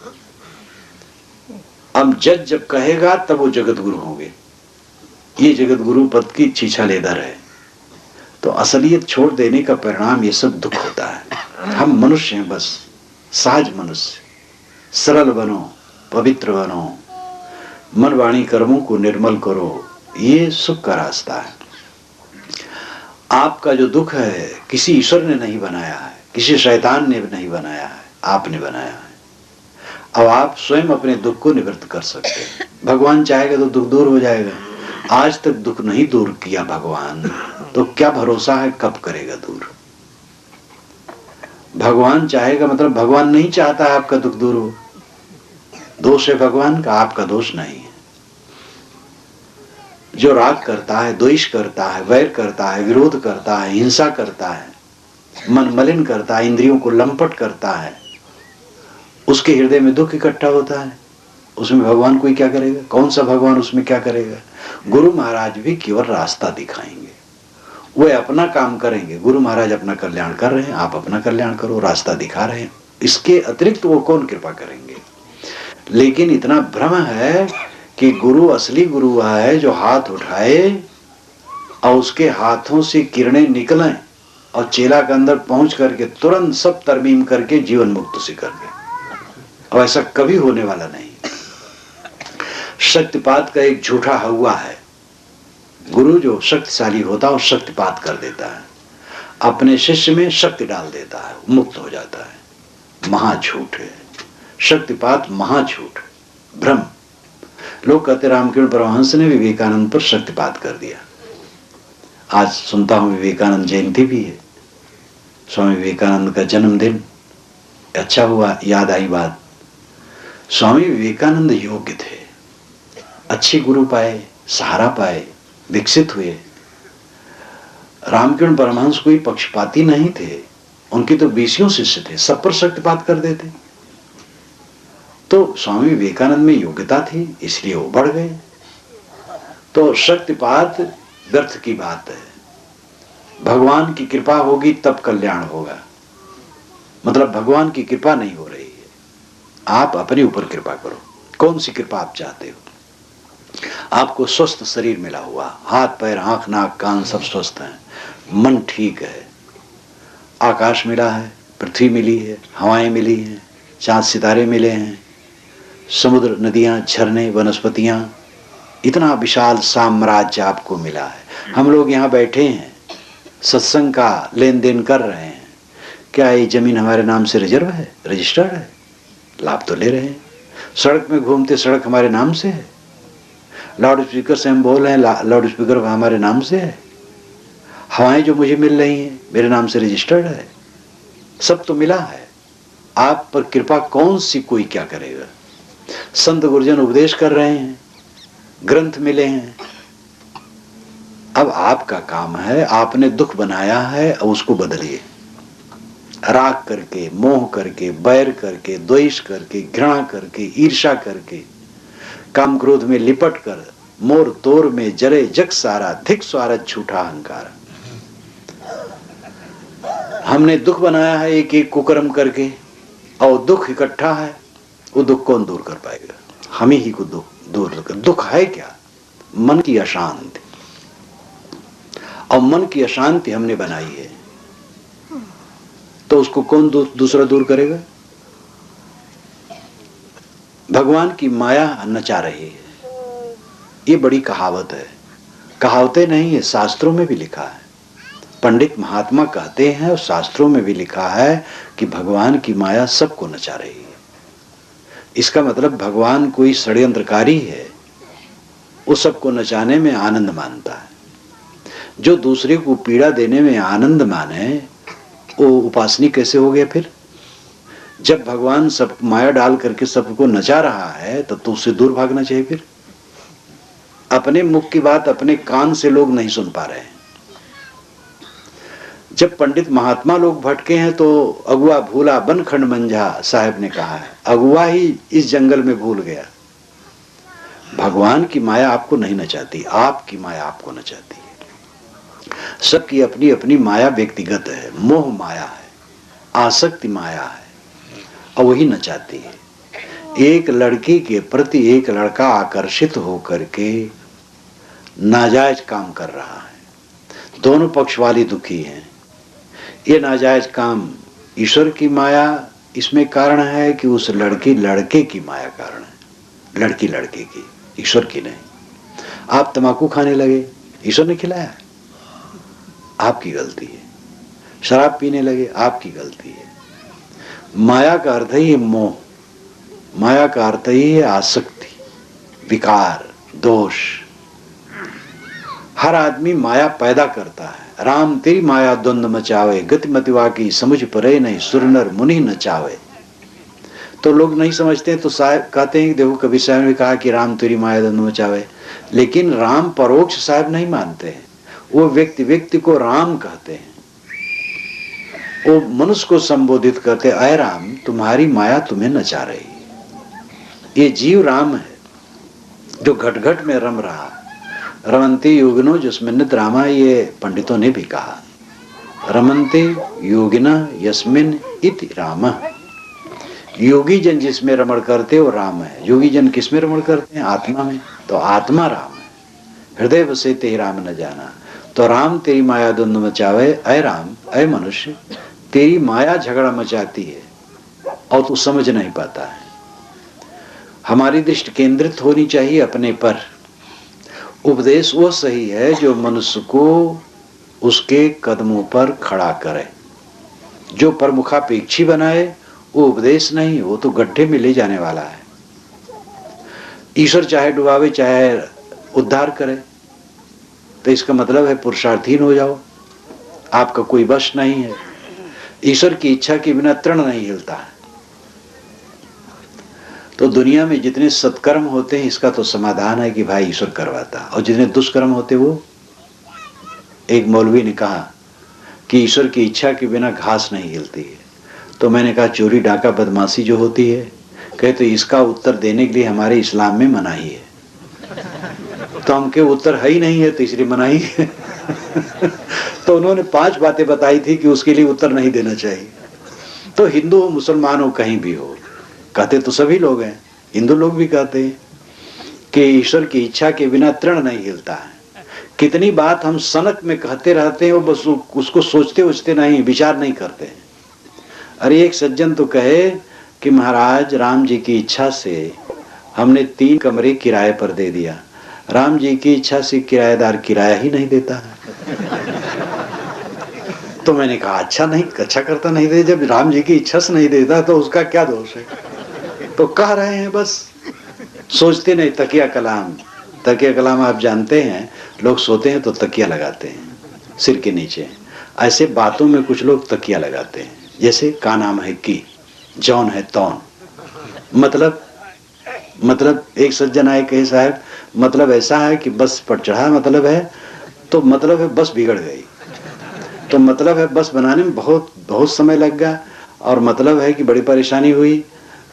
अब जज जब कहेगा तब वो जगत गुरु होंगे। ये जगत गुरु पद की छीछा लेदर है। तो असलियत छोड़ देने का परिणाम ये सब दुख होता है। हम मनुष्य हैं, बस सहज मनुष्य। सरल बनो, पवित्र बनो, मन वाणी कर्मों को निर्मल करो। ये सुख का रास्ता है। आपका जो दुख है किसी ईश्वर ने नहीं बनाया है, किसी शैतान ने नहीं बनाया है, आपने बनाया है। अब आप स्वयं अपने दुख को निवृत्त कर सकते हैं। भगवान चाहेगा तो दुख दूर हो जाएगा। आज तक दुख नहीं दूर किया भगवान, तो क्या भरोसा है कब करेगा दूर। भगवान चाहेगा मतलब भगवान नहीं चाहता आपका दुख दूर हो। दोष है भगवान का, आपका दोष नहीं है। जो राग करता है, द्वेष करता है, वैर करता है, विरोध करता है, हिंसा करता है, मन मलिन करता है, इंद्रियों को लंपट करता है, उसके हृदय में दुख इकट्ठा होता है। उसमें भगवान कोई क्या करेगा? कौन सा भगवान उसमें क्या करेगा? गुरु महाराज भी केवल रास्ता दिखाएंगे, वे अपना काम करेंगे। गुरु महाराज अपना कल्याण कर रहे हैं, आप अपना कल्याण करो, रास्ता दिखा रहे हैं। इसके अतिरिक्त वो कौन कृपा करेंगे? लेकिन इतना भ्रम है कि गुरु, असली गुरु वह है जो हाथ उठाए और उसके हाथों से किरणें निकलें और चेला के अंदर पहुंच करके तुरंत सब तरमीम करके जीवन मुक्त से कर दे। और ऐसा कभी होने वाला नहीं। शक्तिपात का एक झूठा हुआ है। गुरु जो शक्तिशाली होता है वो शक्तिपात कर देता है, अपने शिष्य में शक्ति डाल देता है, मुक्त हो जाता है। महाझूठ है शक्तिपात, महाझूठ, भ्रम। लोग कहते रामकृष्ण परमहंस ने विवेकानंद पर शक्तिपात कर दिया। आज सुनता हूं विवेकानंद जयंती भी है, स्वामी विवेकानंद का जन्मदिन। अच्छा हुआ याद आई बात। स्वामी विवेकानंद योग्य थे, अच्छे गुरु पाए, सहारा पाए, विकसित हुए। रामकृष्ण परमहंस कोई पक्षपाती नहीं थे, उनके तो 20 शिष्य थे, सब पर शक्तिपात कर देते। तो स्वामी विवेकानंद में योग्यता थी, इसलिए वो बढ़ गए। तो शक्तिपात व्यर्थ की बात है। भगवान की कृपा होगी तब कल्याण होगा। मतलब भगवान की कृपा नहीं हो रही है, आप अपने ऊपर कृपा करो। कौन सी कृपा आप चाहते हो? आपको स्वस्थ शरीर मिला हुआ, हाथ पैर आंख नाक कान सब स्वस्थ हैं, मन ठीक है, आकाश मिला है, पृथ्वी मिली है, हवाएं मिली हैं, चांद सितारे मिले हैं, समुद्र, नदियां, झरने, वनस्पतियां, इतना विशाल साम्राज्य आपको मिला है। हम लोग यहाँ बैठे हैं, सत्संग का लेन देन कर रहे हैं। क्या ये जमीन हमारे नाम से रिजर्व है, रजिस्टर्ड है? लाभ तो ले रहे हैं। सड़क में घूमते, सड़क हमारे नाम से है। लाउड स्पीकर से हम बोल रहे हैं, लाउड स्पीकर हमारे नाम से है। हवाएं जो मुझे मिल रही हैं मेरे नाम से रजिस्टर्ड है। सब तो मिला है। आप पर कृपा कौन सी कोई क्या करेगा? संत गुरुजन उपदेश कर रहे हैं, ग्रंथ मिले हैं। अब आपका काम है, आपने दुख बनाया है, अब उसको बदलिए। राग करके, मोह करके, बैर करके, द्वेष करके, घृणा करके, ईर्ष्या करके, काम क्रोध में लिपट कर, मोर तोर में जरे जग सारा, धिक स्वारथ झूठा अहंकार। हमने दुख बनाया है एक एक कुकर्म करके, और दुख इकट्ठा है। वो दुख कौन दूर कर पाएगा? हम ही को दूर कर। दुख है क्या? मन की अशांति। और मन की अशांति हमने बनाई है, तो उसको कौन दूसरा दूर करेगा? भगवान की माया नचा रही है। ये बड़ी कहावत है। कहावतें नहीं है, शास्त्रों में भी लिखा है। पंडित महात्मा कहते हैं और शास्त्रों में भी लिखा है कि भगवान की माया सबको नचा रही है। इसका मतलब भगवान कोई षड्यंत्रकारी है, वो सबको नचाने में आनंद मानता है। जो दूसरे को पीड़ा देने में आनंद माने, वो उपासनी कैसे हो गया फिर? जब भगवान सब माया डाल करके सबको नचा रहा है, तब तो उससे दूर भागना चाहिए। फिर अपने मुख की बात अपने कान से लोग नहीं सुन पा रहे हैं। जब पंडित महात्मा लोग भटके हैं, तो अगुआ भूला बन खंड मंझा, साहब ने कहा है। अगुआ ही इस जंगल में भूल गया। भगवान की माया आपको नहीं नचाती, आपकी माया आपको नचाती है। सबकी अपनी अपनी माया व्यक्तिगत है। मोह माया है, आसक्ति माया है, और वही नचाती है। एक लड़की के प्रति एक लड़का आकर्षित होकर के नाजायज काम कर रहा है। दोनों पक्ष वाले दुखी हैं। ये नाजायज काम ईश्वर की माया इसमें कारण है कि उस लड़की लड़के की माया कारण है। लड़की लड़के की, ईश्वर की नहीं। आप तंबाकू खाने लगे, ईश्वर ने खिलाया, आपकी गलती है। शराब पीने लगे, आपकी गलती है। माया का अर्थ है ये मोह। माया का अर्थ ही है आसक्ति, विकार, दोष। हर आदमी माया पैदा करता है। राम तेरी माया द्वंद्व मचावे, गति मतिवा की समझ परे नहीं, सुर नर मुनि नचावे। तो लोग नहीं समझते तो साहब कहते हैं कि देखो कबीर साहब ने कहा कि राम तेरी माया द्वंद्व मचावे, लेकिन राम परोक्ष साहब नहीं मानते हैं। वो व्यक्ति व्यक्ति को राम कहते हैं, वो मनुष्य को संबोधित करते, अय राम तुम्हारी माया तुम्हें नचा रही। ये जीव राम है जो घट घट में रम रहा। रमन्ते योगिनो यस्मिन् रामा, ये पंडितों ने भी कहा, रमन्ते योगिना यस्मिन् इति राम। योगी जन जिसमें रमण करते वो राम है। योगी जन किसमें रमण करते हैं? आत्मा में। तो आत्मा राम है। हृदय बसे ते राम न जाना। तो राम तेरी माया द्वंद्व मचावे, अय राम अय मनुष्य तेरी माया झगड़ा मचाती है और तू समझ नहीं पाता है। हमारी दृष्टि केंद्रित होनी चाहिए अपने पर। उपदेश वो सही है जो मनुष्य को उसके कदमों पर खड़ा करे। जो प्रमुखापेक्षी बनाए वो उपदेश नहीं, वो तो गड्ढे में ले जाने वाला है। ईश्वर चाहे डुबावे चाहे उद्धार करे, तो इसका मतलब है पुरुषार्थहीन हो जाओ, आपका कोई वश नहीं है। ईश्वर की इच्छा के बिना तृण नहीं हिलता है। तो दुनिया में जितने सत्कर्म होते हैं इसका तो समाधान है कि भाई ईश्वर करवाता, और जितने दुष्कर्म होते वो, एक मौलवी ने कहा कि ईश्वर की इच्छा के बिना घास नहीं हिलती है। तो मैंने कहा चोरी डाका बदमाशी जो होती है, कहे तो इसका उत्तर देने के लिए हमारे इस्लाम में मनाही है। तो हमके उत्तर है ही नहीं है तो इसलिए मनाही है। तो उन्होंने 5 बातें बताई थी कि उसके लिए उत्तर नहीं देना चाहिए। तो हिंदू हो मुसलमान हो कहीं भी हो, कहते तो सभी लोग हैं, हिंदू लोग भी कहते हैं कि ईश्वर की इच्छा के बिना तृण नहीं हिलता है। कितनी बात हम सनक में कहते रहते हैं, वो बस उसको सोचते नहीं, विचार नहीं करते। अरे एक सज्जन तो कहे कि महाराज राम जी की इच्छा से हमने 3 कमरे किराए पर दे दिया। राम जी की इच्छा से किराएदार किराया ही नहीं देता है। तो मैंने कहा अच्छा करता नहीं दे, जब राम जी की इच्छा से नहीं देता तो उसका क्या दोष है। तो कह रहे हैं बस, सोचते नहीं। तकिया कलाम आप जानते हैं, लोग सोते हैं तो तकिया लगाते हैं सिर के नीचे। ऐसे बातों में कुछ लोग तकिया लगाते हैं, जैसे का नाम है की, जौन है तौन। मतलब एक सज्जन आए कहे साहब मतलब ऐसा है कि बस पर चढ़ा, मतलब है तो मतलब है बस बिगड़ गई, तो मतलब है बस बनाने में बहुत समय लग गया, और मतलब है कि बड़ी परेशानी हुई।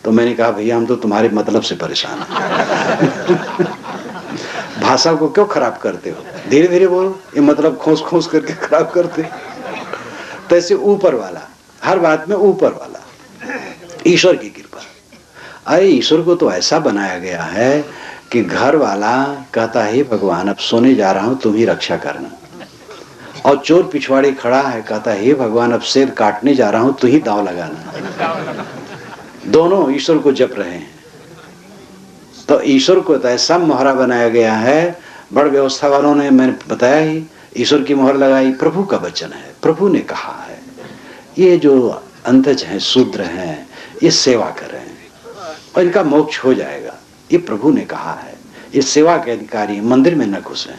तो मैंने कहा भैया हम तो तुम्हारे मतलब से परेशान हैं। भाषा को क्यों खराब करते हो, धीरे धीरे बोलो, ये मतलब खोस करके खराब करते। तो ऐसे ऊपर वाला, हर बात में ऊपर वाला, ईश्वर की कृपा। अरे ईश्वर को तो ऐसा बनाया गया है कि घर वाला कहता है भगवान अब सोने जा रहा हूं तुम ही रक्षा करना, और चोर पिछवाड़े खड़ा है कहता है हे भगवान अब शेर काटने जा रहा हूं तू ही दांव लगाना। दोनों ईश्वर को जप रहे हैं। तो ईश्वर को तो ऐसा मोहरा बनाया गया है, बड़ व्यवस्था वालों ने, मैंने बताया ही, ईश्वर की मोहर लगाई। प्रभु का वचन है, प्रभु ने कहा है ये जो अंतज हैं शूद्र हैं ये सेवा करें और इनका मोक्ष हो जाएगा, ये प्रभु ने कहा है। ये सेवा के अधिकारी, मंदिर में न घुसे।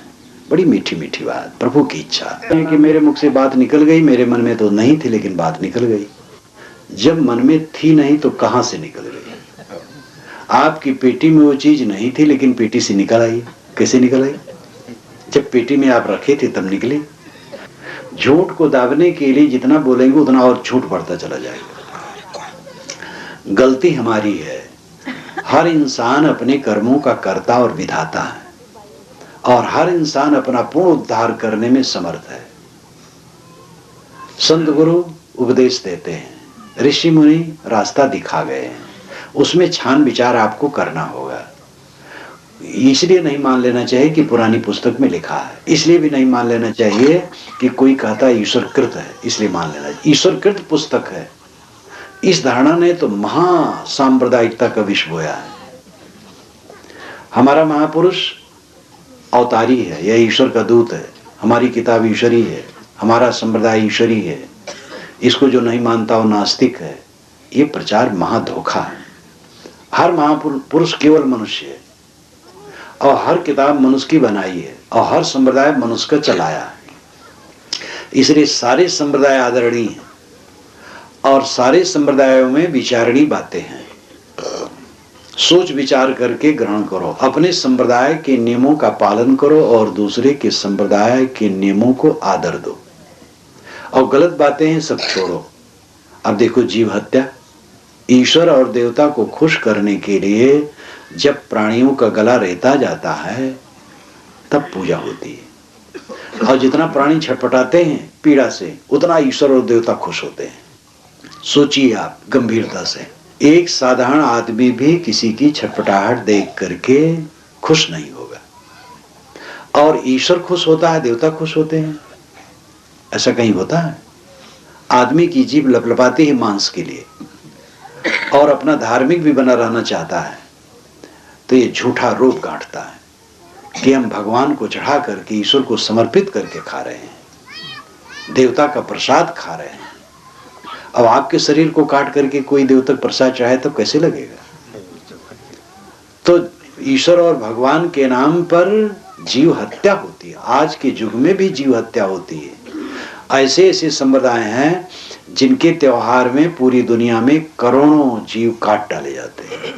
बड़ी मीठी मीठी बात, प्रभु की इच्छा है कि मेरे मुख से बात निकल गई, मेरे मन में तो नहीं थी लेकिन बात निकल गई। जब मन में थी नहीं तो कहां से निकल गई? आपकी पेटी में वो चीज नहीं थी लेकिन पेटी से निकल आई। कैसे निकल आई? जब पेटी में आप रखे थे तब निकली। झूठ को दाबने के लिए जितना बोलेंगे उतना और झूठ बढ़ता चला जाएगा। गलती हमारी है। हर इंसान अपने कर्मों का कर्ता और विधाता है, और हर इंसान अपना पूर्ण उद्धार करने में समर्थ है। संत गुरु उपदेश देते हैं, ऋषि मुनि रास्ता दिखा गए हैं, उसमें छान विचार आपको करना होगा। इसलिए नहीं मान लेना चाहिए कि पुरानी पुस्तक में लिखा है, इसलिए भी नहीं मान लेना चाहिए कि कोई कहता है ईश्वर कृत है इसलिए मान लेना चाहिए। ईश्वर कृत पुस्तक है, इस धारणा ने तो महा सांप्रदायिकता का विष बोया है। हमारा महापुरुष अवतारी है, यह ईश्वर का दूत है, हमारी किताब ईश्वरी है, हमारा संप्रदाय ईश्वरी है। इसको जो नहीं मानता वो नास्तिक है। ये प्रचार महाधोखा है। हर महापुरुष केवल मनुष्य है, और हर किताब मनुष्य की बनाई है, और हर संप्रदाय मनुष्य का चलाया है। इसलिए सारे संप्रदाय आदरणीय हैं, और सारे संप्रदायों में विचारणीय बातें हैं। सोच विचार करके ग्रहण करो, अपने संप्रदाय के नियमों का पालन करो और दूसरे के संप्रदाय के नियमों को आदर दो, और गलत बातें हैं सब छोड़ो। अब देखो, जीव हत्या, ईश्वर और देवता को खुश करने के लिए जब प्राणियों का गला रेता जाता है तब पूजा होती है, और जितना प्राणी छटपटाते हैं पीड़ा से, उतना ईश्वर और देवता खुश होते हैं। सोचिए आप गंभीरता से, एक साधारण आदमी भी किसी की छटपटाहट देख करके खुश नहीं होगा, और ईश्वर खुश होता है, देवता खुश होते हैं? ऐसा कहीं होता है? आदमी की जीभ लपलपाती है मांस के लिए, और अपना धार्मिक भी बना रहना चाहता है, तो ये झूठा रोग गांठता है कि हम भगवान को चढ़ा करके, ईश्वर को समर्पित करके खा रहे हैं, देवता का प्रसाद खा रहे हैं। अब आपके शरीर को काट करके कोई देवता प्रसाद चाहे तो कैसे लगेगा? तो ईश्वर और भगवान के नाम पर जीव हत्या होती है। आज के युग में भी जीव हत्या होती है। ऐसे ऐसे संप्रदाय हैं जिनके त्योहार में पूरी दुनिया में करोड़ों जीव काट डाले जाते हैं,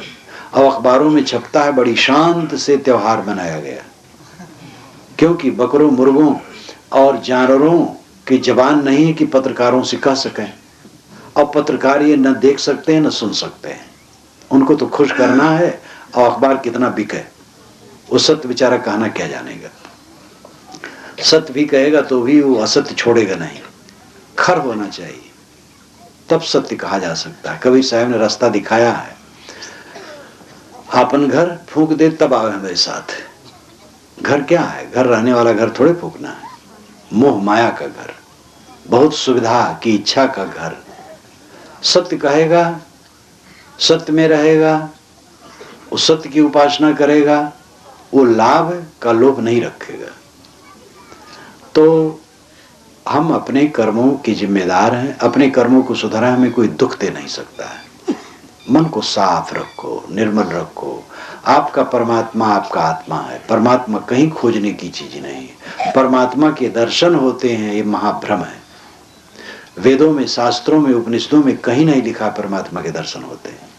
और अखबारों में छपता है बड़ी शांत से त्योहार मनाया गया, क्योंकि बकरों, मुर्गों और जानवरों की जबान नहीं है कि पत्रकारों से कह सकें, और पत्रकार ये न देख सकते हैं न सुन सकते हैं। उनको तो खुश करना है, और अखबार कितना बिके, वो सत्य बेचारा कहना क्या जानेगा। सत्य भी कहेगा तो भी वो असत्य छोड़ेगा नहीं। खर होना चाहिए, तब सत्य कहा जा सकता है। कबीर साहब ने रास्ता दिखाया है, आपन घर फूंक दे तब आवे हमारे साथ। घर क्या है? घर रहने वाला घर थोड़े फूंकना है। मोह माया का घर, बहुत सुविधा की इच्छा का घर। सत्य कहेगा, सत्य में रहेगा, उस सत्य की उपासना करेगा, वो लाभ का लोभ नहीं रखेगा। तो हम अपने कर्मों के जिम्मेदार हैं, अपने कर्मों को सुधारा, हमें कोई दुख दे नहीं सकता है। मन को साफ रखो, निर्मल रखो। आपका परमात्मा आपका आत्मा है। परमात्मा कहीं खोजने की चीज नहीं है। परमात्मा के दर्शन होते हैं, ये महाभ्रम है। वेदों में, शास्त्रों में, उपनिषदों में कहीं नहीं लिखा परमात्मा के दर्शन होते हैं।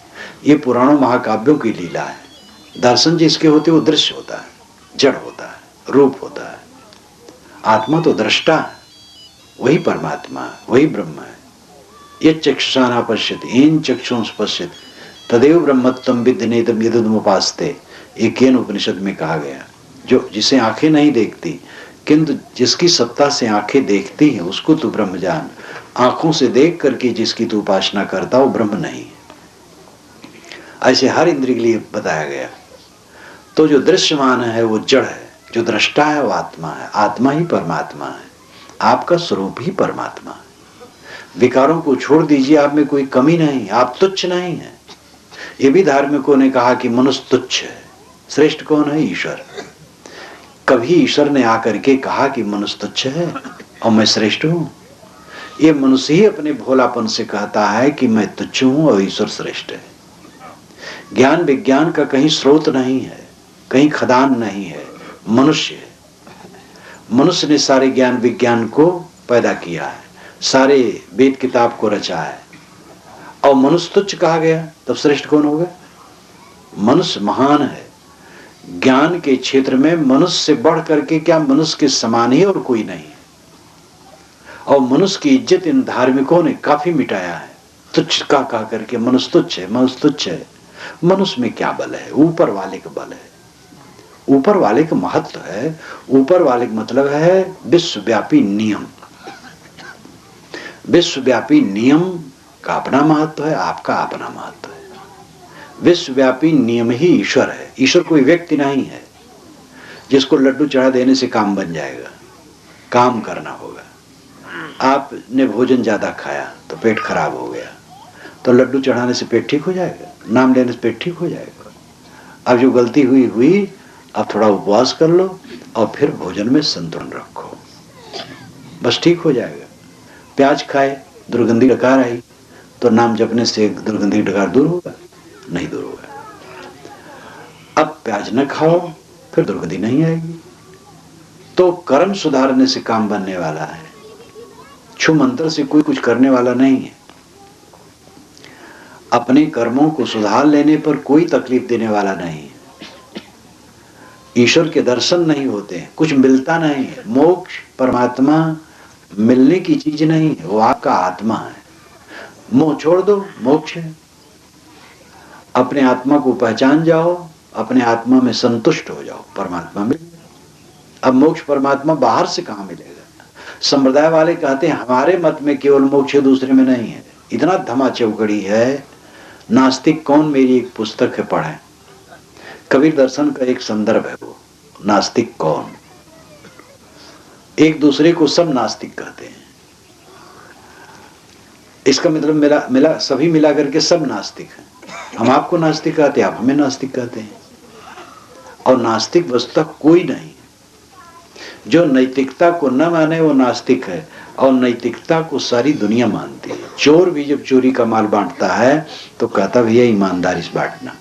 ये पुराणों महाकाव्यों की लीला है। दर्शन जिसके होते वो दृश्य होता है, जड़ होता है, रूप होता है। आत्मा तो दृष्टा है, वही परमात्मा है, वही ब्रह्म है। ये चक्षुषा न पश्यति येन चक्षुंस पश्यति तदेव ब्रह्मत्वं विद्धि नेतम यदमुपास्ते, एकेन उपनिषद में कहा गया। जो जिसे आंखें नहीं देखती किंतु जिसकी सत्ता से आंखें देखती हैं, उसको तू ब्रह्म जान। आंखों से देख करके जिसकी तू उपासना करता, वो ब्रह्म नहीं है। ऐसे हर इंद्रिय के लिए बताया गया। तो जो दृश्यमान है वो जड़ है, जो दृष्टा है वो आत्मा है। आत्मा ही परमात्मा है, आपका स्वरूप ही परमात्मा है। विकारों को छोड़ दीजिए, आप में कोई कमी नहीं, आप तुच्छ नहीं है। ये भी धार्मिकों ने कहा कि मनुष्य तुच्छ है। श्रेष्ठ कौन है? ईश्वर। कभी ईश्वर ने आकर के कहा कि मनुष्य तुच्छ है और मैं श्रेष्ठ हूं? ये मनुष्य ही अपने भोलापन से कहता है कि मैं तुच्छ हूं और ईश्वर श्रेष्ठ है। ज्ञान विज्ञान का कहीं स्रोत नहीं है, कहीं खदान नहीं है, मनुष्य है। मनुष्य ने सारे ज्ञान विज्ञान को पैदा किया है, सारे वेद किताब को रचा है, और मनुष्य तुच्छ कहा गया, तब श्रेष्ठ कौन होगा? मनुष्य महान है। ज्ञान के क्षेत्र में मनुष्य से बढ़ करके क्या, मनुष्य के समान ही और कोई नहीं है। और मनुष्य की इज्जत इन धार्मिकों ने काफी मिटाया है। तुच्छ का कहा करके, मनुष्य तुच्छ है, मनुष्य तुच्छ है। मनुष्य में क्या बल है? ऊपर वाले का बल है, ऊपर वाले का महत्व है। ऊपर वाले का मतलब है विश्वव्यापी नियम। विश्वव्यापी नियम का अपना महत्व है, आपका अपना महत्व है। विश्वव्यापी नियम ही ईश्वर है। ईश्वर कोई व्यक्ति नहीं है जिसको लड्डू चढ़ा देने से काम बन जाएगा। काम करना होगा। आपने भोजन ज्यादा खाया तो पेट खराब हो गया, तो लड्डू चढ़ाने से पेट ठीक हो जाएगा? नाम लेने से पेट ठीक हो जाएगा? अब जो गलती हुई, अब थोड़ा उपवास कर लो और फिर भोजन में संतुलन रखो, बस ठीक हो जाएगा। प्याज खाए, दुर्गंधी डकार आई, तो नाम जपने से दुर्गंधी डकार दूर होगा? नहीं दूर होगा। अब प्याज न खाओ, फिर दुर्गति नहीं आएगी। तो कर्म सुधारने से काम बनने वाला है, छू मंत्र से कोई कुछ करने वाला नहीं है। अपने कर्मों को सुधार लेने पर कोई तकलीफ देने वाला नहीं है। ईश्वर के दर्शन नहीं होते हैं, कुछ मिलता नहीं है। मोक्ष परमात्मा मिलने की चीज नहीं है, वो आपका आत्मा है। मोह छोड़ दो, मोक्ष है। अपने आत्मा को पहचान जाओ, अपने आत्मा में संतुष्ट हो जाओ, परमात्मा मिल गया। अब मोक्ष परमात्मा बाहर से कहां मिलेगा? संप्रदाय वाले कहते हैं हमारे मत में केवल मोक्ष है, दूसरे में नहीं है। इतना धमा चौकड़ी है। नास्तिक कौन, मेरी एक पुस्तक है, पढ़े। कबीर दर्शन का एक संदर्भ है वो, नास्तिक कौन। एक दूसरे को सब नास्तिक कहते हैं। इसका मतलब मिला सभी मिला करके सब नास्तिक हैं। हम आपको नास्तिक कहते हैं, आप हमें नास्तिक कहते हैं। और नास्तिक वस्तुतः कोई नहीं। जो नैतिकता को न माने वो नास्तिक है, और नैतिकता को सारी दुनिया मानती है। चोर भी जब चोरी का माल बांटता है तो कहता भैया ईमानदारी से बांटना,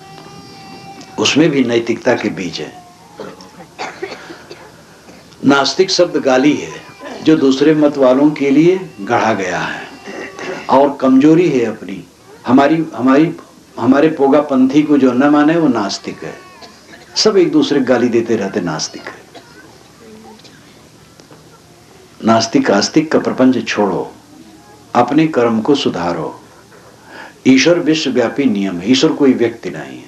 उसमें भी नैतिकता के बीज है। नास्तिक शब्द गाली है जो दूसरे मत वालों के लिए गढ़ा गया है, और कमजोरी है अपनी। हमारे पोगापंथी को जो न माने वो नास्तिक है। सब एक दूसरे गाली देते रहते, नास्तिक है। नास्तिक आस्तिक का प्रपंच छोड़ो, अपने कर्म को सुधारो। ईश्वर विश्वव्यापी नियम है। ईश्वर कोई व्यक्ति नहीं है,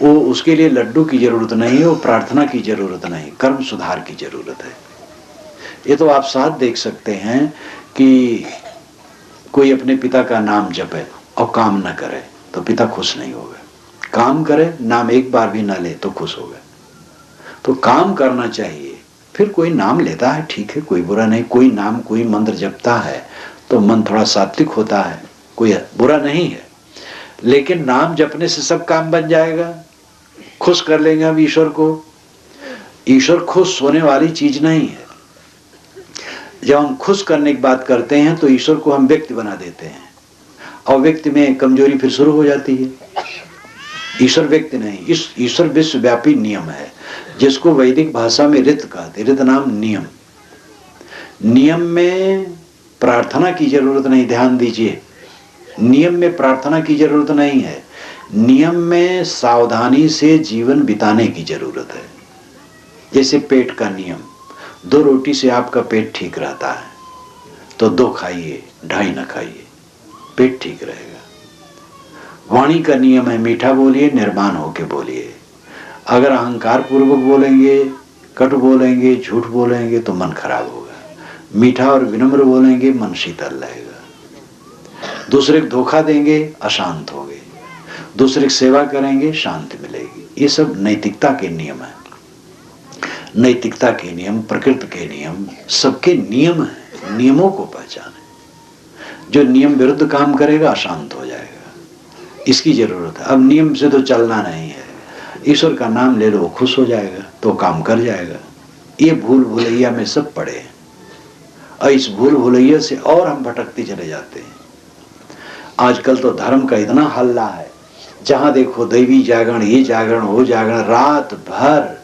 वो उसके लिए लड्डू की जरूरत नहीं है, वो प्रार्थना की जरूरत नहीं, कर्म सुधार की जरूरत है। ये तो आप साथ देख सकते हैं कि कोई अपने पिता का नाम जपे और काम न करे तो पिता खुश नहीं होगा। काम करे, नाम एक बार भी ना ले तो खुश होगा। तो काम करना चाहिए। फिर कोई नाम लेता है, ठीक है, कोई बुरा नहीं। कोई नाम, कोई मंत्र जपता है तो मन थोड़ा सात्विक होता है, कोई बुरा नहीं है। लेकिन नाम जपने से सब काम बन जाएगा, खुश कर लेंगे हम ईश्वर को। ईश्वर खुश होने वाली चीज नहीं है। जब हम खुश करने की बात करते हैं तो ईश्वर को हम व्यक्ति बना देते हैं, और व्यक्ति में कमजोरी फिर शुरू हो जाती है। ईश्वर व्यक्ति नहीं, ईश्वर विश्वव्यापी नियम है, जिसको वैदिक भाषा में ऋत कहते। ऋत नाम नियम। नियम में प्रार्थना की जरूरत नहीं, ध्यान दीजिए। नियम में प्रार्थना की जरूरत नहीं है। नियम में सावधानी से जीवन बिताने की जरूरत है। जैसे पेट का नियम, 2 रोटी से आपका पेट ठीक रहता है तो 2 खाइए, 2.5 न खाइए, पेट ठीक रहेगा। वाणी का नियम है, मीठा बोलिए, निर्माण होके बोलिए। अगर अहंकार पूर्वक बोलेंगे, कटु बोलेंगे, झूठ बोलेंगे तो मन खराब होगा। मीठा और विनम्र बोलेंगे, मन शीतल रहेगा। दूसरे को धोखा देंगे, अशांत होंगे। दूसरे की सेवा करेंगे, शांति मिलेगी। ये सब नैतिकता के नियम है। नैतिकता के नियम, प्रकृति के नियम, सबके नियम है। नियमों को पहचाने। जो नियम विरुद्ध काम करेगा अशांत हो जाएगा। इसकी जरूरत है। अब नियम से तो चलना नहीं है। ईश्वर का नाम ले लो, खुश हो जाएगा तो काम कर जाएगा। ये भूल भुलैया में सब पड़े हैं, और इस भूल भुलैया से और हम भटकते चले जाते हैं। आजकल तो धर्म का इतना हल्ला है, जहां देखो दैवी जागरण, ये जागरण, वो जागरण, रात भर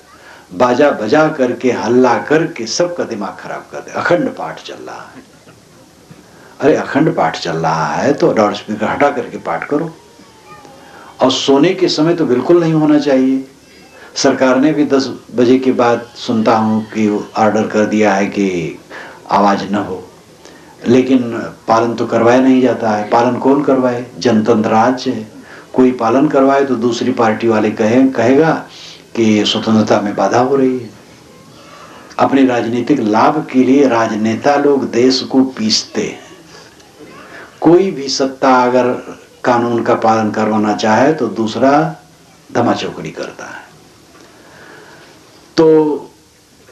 बाजा बजा करके हल्ला करके सबका दिमाग खराब कर दे। अखंड पाठ चल रहा है। अरे अखंड पाठ चल रहा है तो लाउड स्पीकर हटा करके पाठ करो। और सोने के समय तो बिल्कुल नहीं होना चाहिए। सरकार ने भी 10 बजे के बाद सुनता हूं कि ऑर्डर कर दिया है कि आवाज न हो, लेकिन पालन तो करवाया नहीं जाता है। पालन कौन करवाए? जनतंत्र राज्य है। कोई पालन करवाए तो दूसरी पार्टी वाले कहेगा कि स्वतंत्रता में बाधा हो रही है। अपने राजनीतिक लाभ के लिए राजनेता लोग देश को पीसते हैं। कोई भी सत्ता अगर कानून का पालन करवाना चाहे तो दूसरा धमाचौकड़ी करता है। तो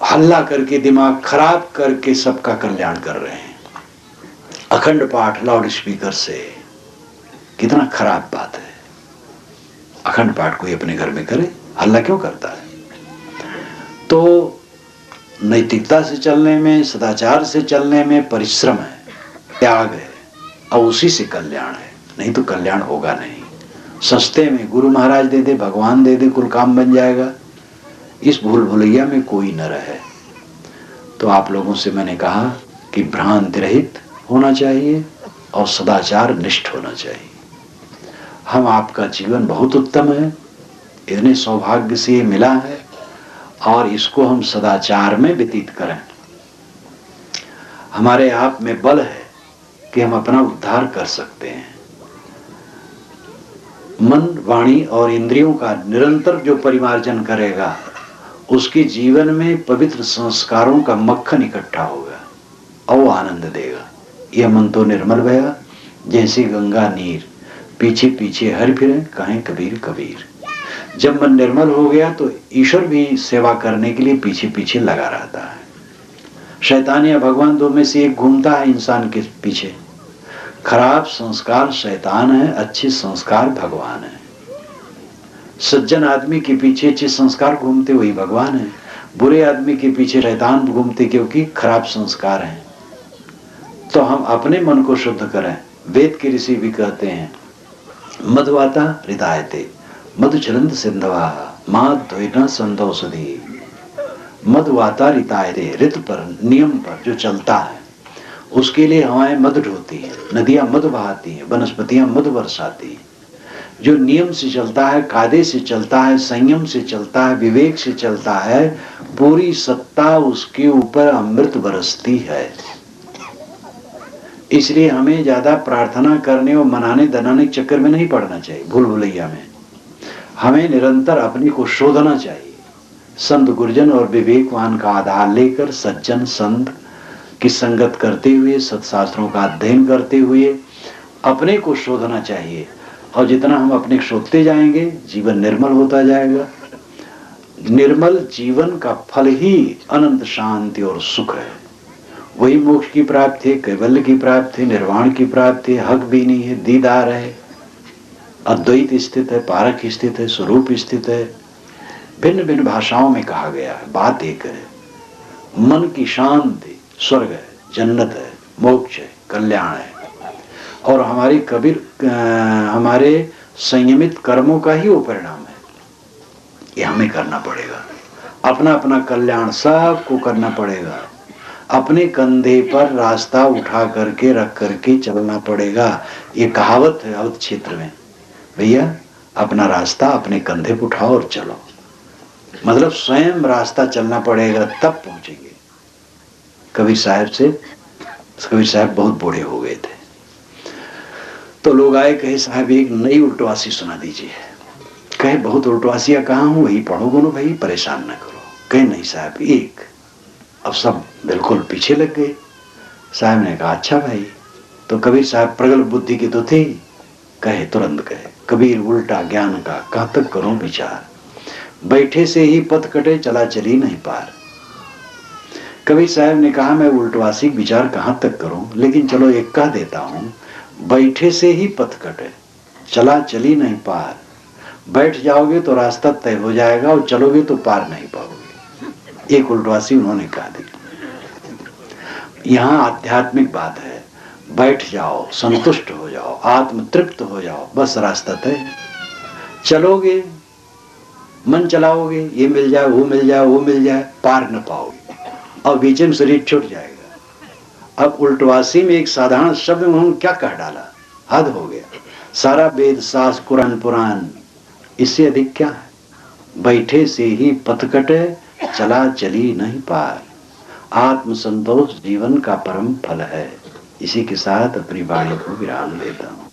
हल्ला करके, दिमाग खराब करके सबका कल्याण कर रहे हैं। अखंड पाठ लाउड स्पीकर से, कितना खराब बात है। अखंड पाठ कोई अपने घर में करे, हल्ला क्यों करता है? तो नैतिकता से चलने में, सदाचार से चलने में परिश्रम है, त्याग है, और उसी से कल्याण है। नहीं तो कल्याण होगा नहीं। सस्ते में गुरु महाराज दे दे, भगवान दे दे, कुल काम बन जाएगा, इस भूल भुलैया में कोई न रहे। तो आप लोगों से मैंने कहा कि भ्रांति रहित होना चाहिए और सदाचार निष्ठ होना चाहिए। हम आपका जीवन बहुत उत्तम है, इतने सौभाग्य से मिला है और इसको हम सदाचार में व्यतीत करें। हमारे आप में बल है कि हम अपना उद्धार कर सकते हैं। मन, वाणी और इंद्रियों का निरंतर जो परिमार्जन करेगा उसके जीवन में पवित्र संस्कारों का मक्खन इकट्ठा होगा और वो आनंद देगा। यह मन तो निर्मल भया जैसे गंगा नीर, पीछे पीछे हर फिरे कहें कबीर कबीर। जब मन निर्मल हो गया तो ईश्वर भी सेवा करने के लिए पीछे पीछे लगा रहता है। शैतान या भगवान दो में से एक घूमता है इंसान के पीछे। खराब संस्कार शैतान है, अच्छे संस्कार भगवान है। सज्जन आदमी के पीछे अच्छे संस्कार घूमते वही भगवान है, बुरे आदमी के पीछे शैतान घूमते क्योंकि खराब संस्कार हैं। तो हम अपने मन को शुद्ध करें। वेद के ऋषि भी कहते हैं मधुवाता हृदायते मधुचरंत सिंधवा माधुना संतोषधि। मधुवाता रितायते, ऋतु पर, नियम पर जो चलता है उसके लिए हवाएं मधु ढोती हैं, नदियां मधु बहाती हैं, वनस्पतियां मधु बरसाती हैं। जो नियम से चलता है, कायदे से चलता है, संयम से चलता है, विवेक से चलता है, पूरी सत्ता उसके ऊपर अमृत बरसती है। इसलिए हमें ज्यादा प्रार्थना करने और मनाने दनाने के चक्कर में नहीं पड़ना चाहिए, भूल भुलैया में। हमें निरंतर अपने को शोधना चाहिए। संत गुरजन और विवेकवान का आधार लेकर सज्जन संत की संगत करते हुए, सत्शास्त्रों का अध्ययन करते हुए अपने को शोधना चाहिए। और जितना हम अपने शोधते जाएंगे जीवन निर्मल होता जाएगा। निर्मल जीवन का फल ही अनंत शांति और सुख है। वही मोक्ष की प्राप्ति है, कैवल्य की प्राप्ति है, निर्वाण की प्राप्ति है, हक भी नहीं है, दीदार है, अद्वैत स्थित है, पारक स्थित है, स्वरूप स्थित है। भिन्न भिन्न भाषाओं में कहा गया है, बात एक है। मन की शांति स्वर्ग है, जन्नत है, मोक्ष है, कल्याण है। और हमारे हमारे संयमित कर्मों का ही वो परिणाम है। ये हमें करना पड़ेगा। अपना अपना कल्याण सबको करना पड़ेगा। अपने कंधे पर रास्ता उठा करके रख करके चलना पड़ेगा। ये कहावत है अवध क्षेत्र में, भैया अपना रास्ता अपने कंधे पर उठाओ और चलो। मतलब स्वयं रास्ता चलना पड़ेगा तब पहुंचेंगे। कबीर साहब बहुत बूढ़े हो गए थे तो लोग आए, कहे साहब एक नई उल्टवासी सुना दीजिए। कहे बहुत उल्टवासियां कहाँ हूं, वही पढ़ोगे ना भाई, परेशान न करो। कहे नहीं साहब एक। अब सब बिल्कुल पीछे लग गए। साहब ने कहा अच्छा भाई। तो कबीर साहब प्रगल्भ बुद्धि के तो थे। कहे तुरंत कहे कबीर उल्टा ज्ञान का कहाँ तक करूं विचार, बैठे से ही पथ कटे चला चली नहीं पार। कबीर साहब ने कहा मैं उल्टवासी विचार कहाँ तक करूं, लेकिन चलो एक कह देता हूं, बैठे से ही पथ कटे चला चली नहीं पार। बैठ जाओगे तो रास्ता तय हो जाएगा और चलोगे तो पार नहीं पाओगे। एक उल्टवासी उन्होंने कहा दी। यहाँ आध्यात्मिक बात है। बैठ जाओ, संतुष्ट हो जाओ, आत्म तृप्त हो जाओ, बस रास्ता तय। चलोगे, मन चलाओगे, ये मिल जाए, वो मिल जाए, वो मिल जाए, पार न पाओगे और बीच में शरीर छूट जाएगा। अब उल्टवासी में एक साधारण शब्द में उन्होंने क्या कह डाला, हद हो गया। सारा वेद शास्त्र कुरान पुराण, इससे अधिक क्या है। बैठे से ही पथ कटे चला चली नहीं पार। आत्म संतोष जीवन का परम फल है। इसी के साथ अपनी वाणी को विराम देता हूं।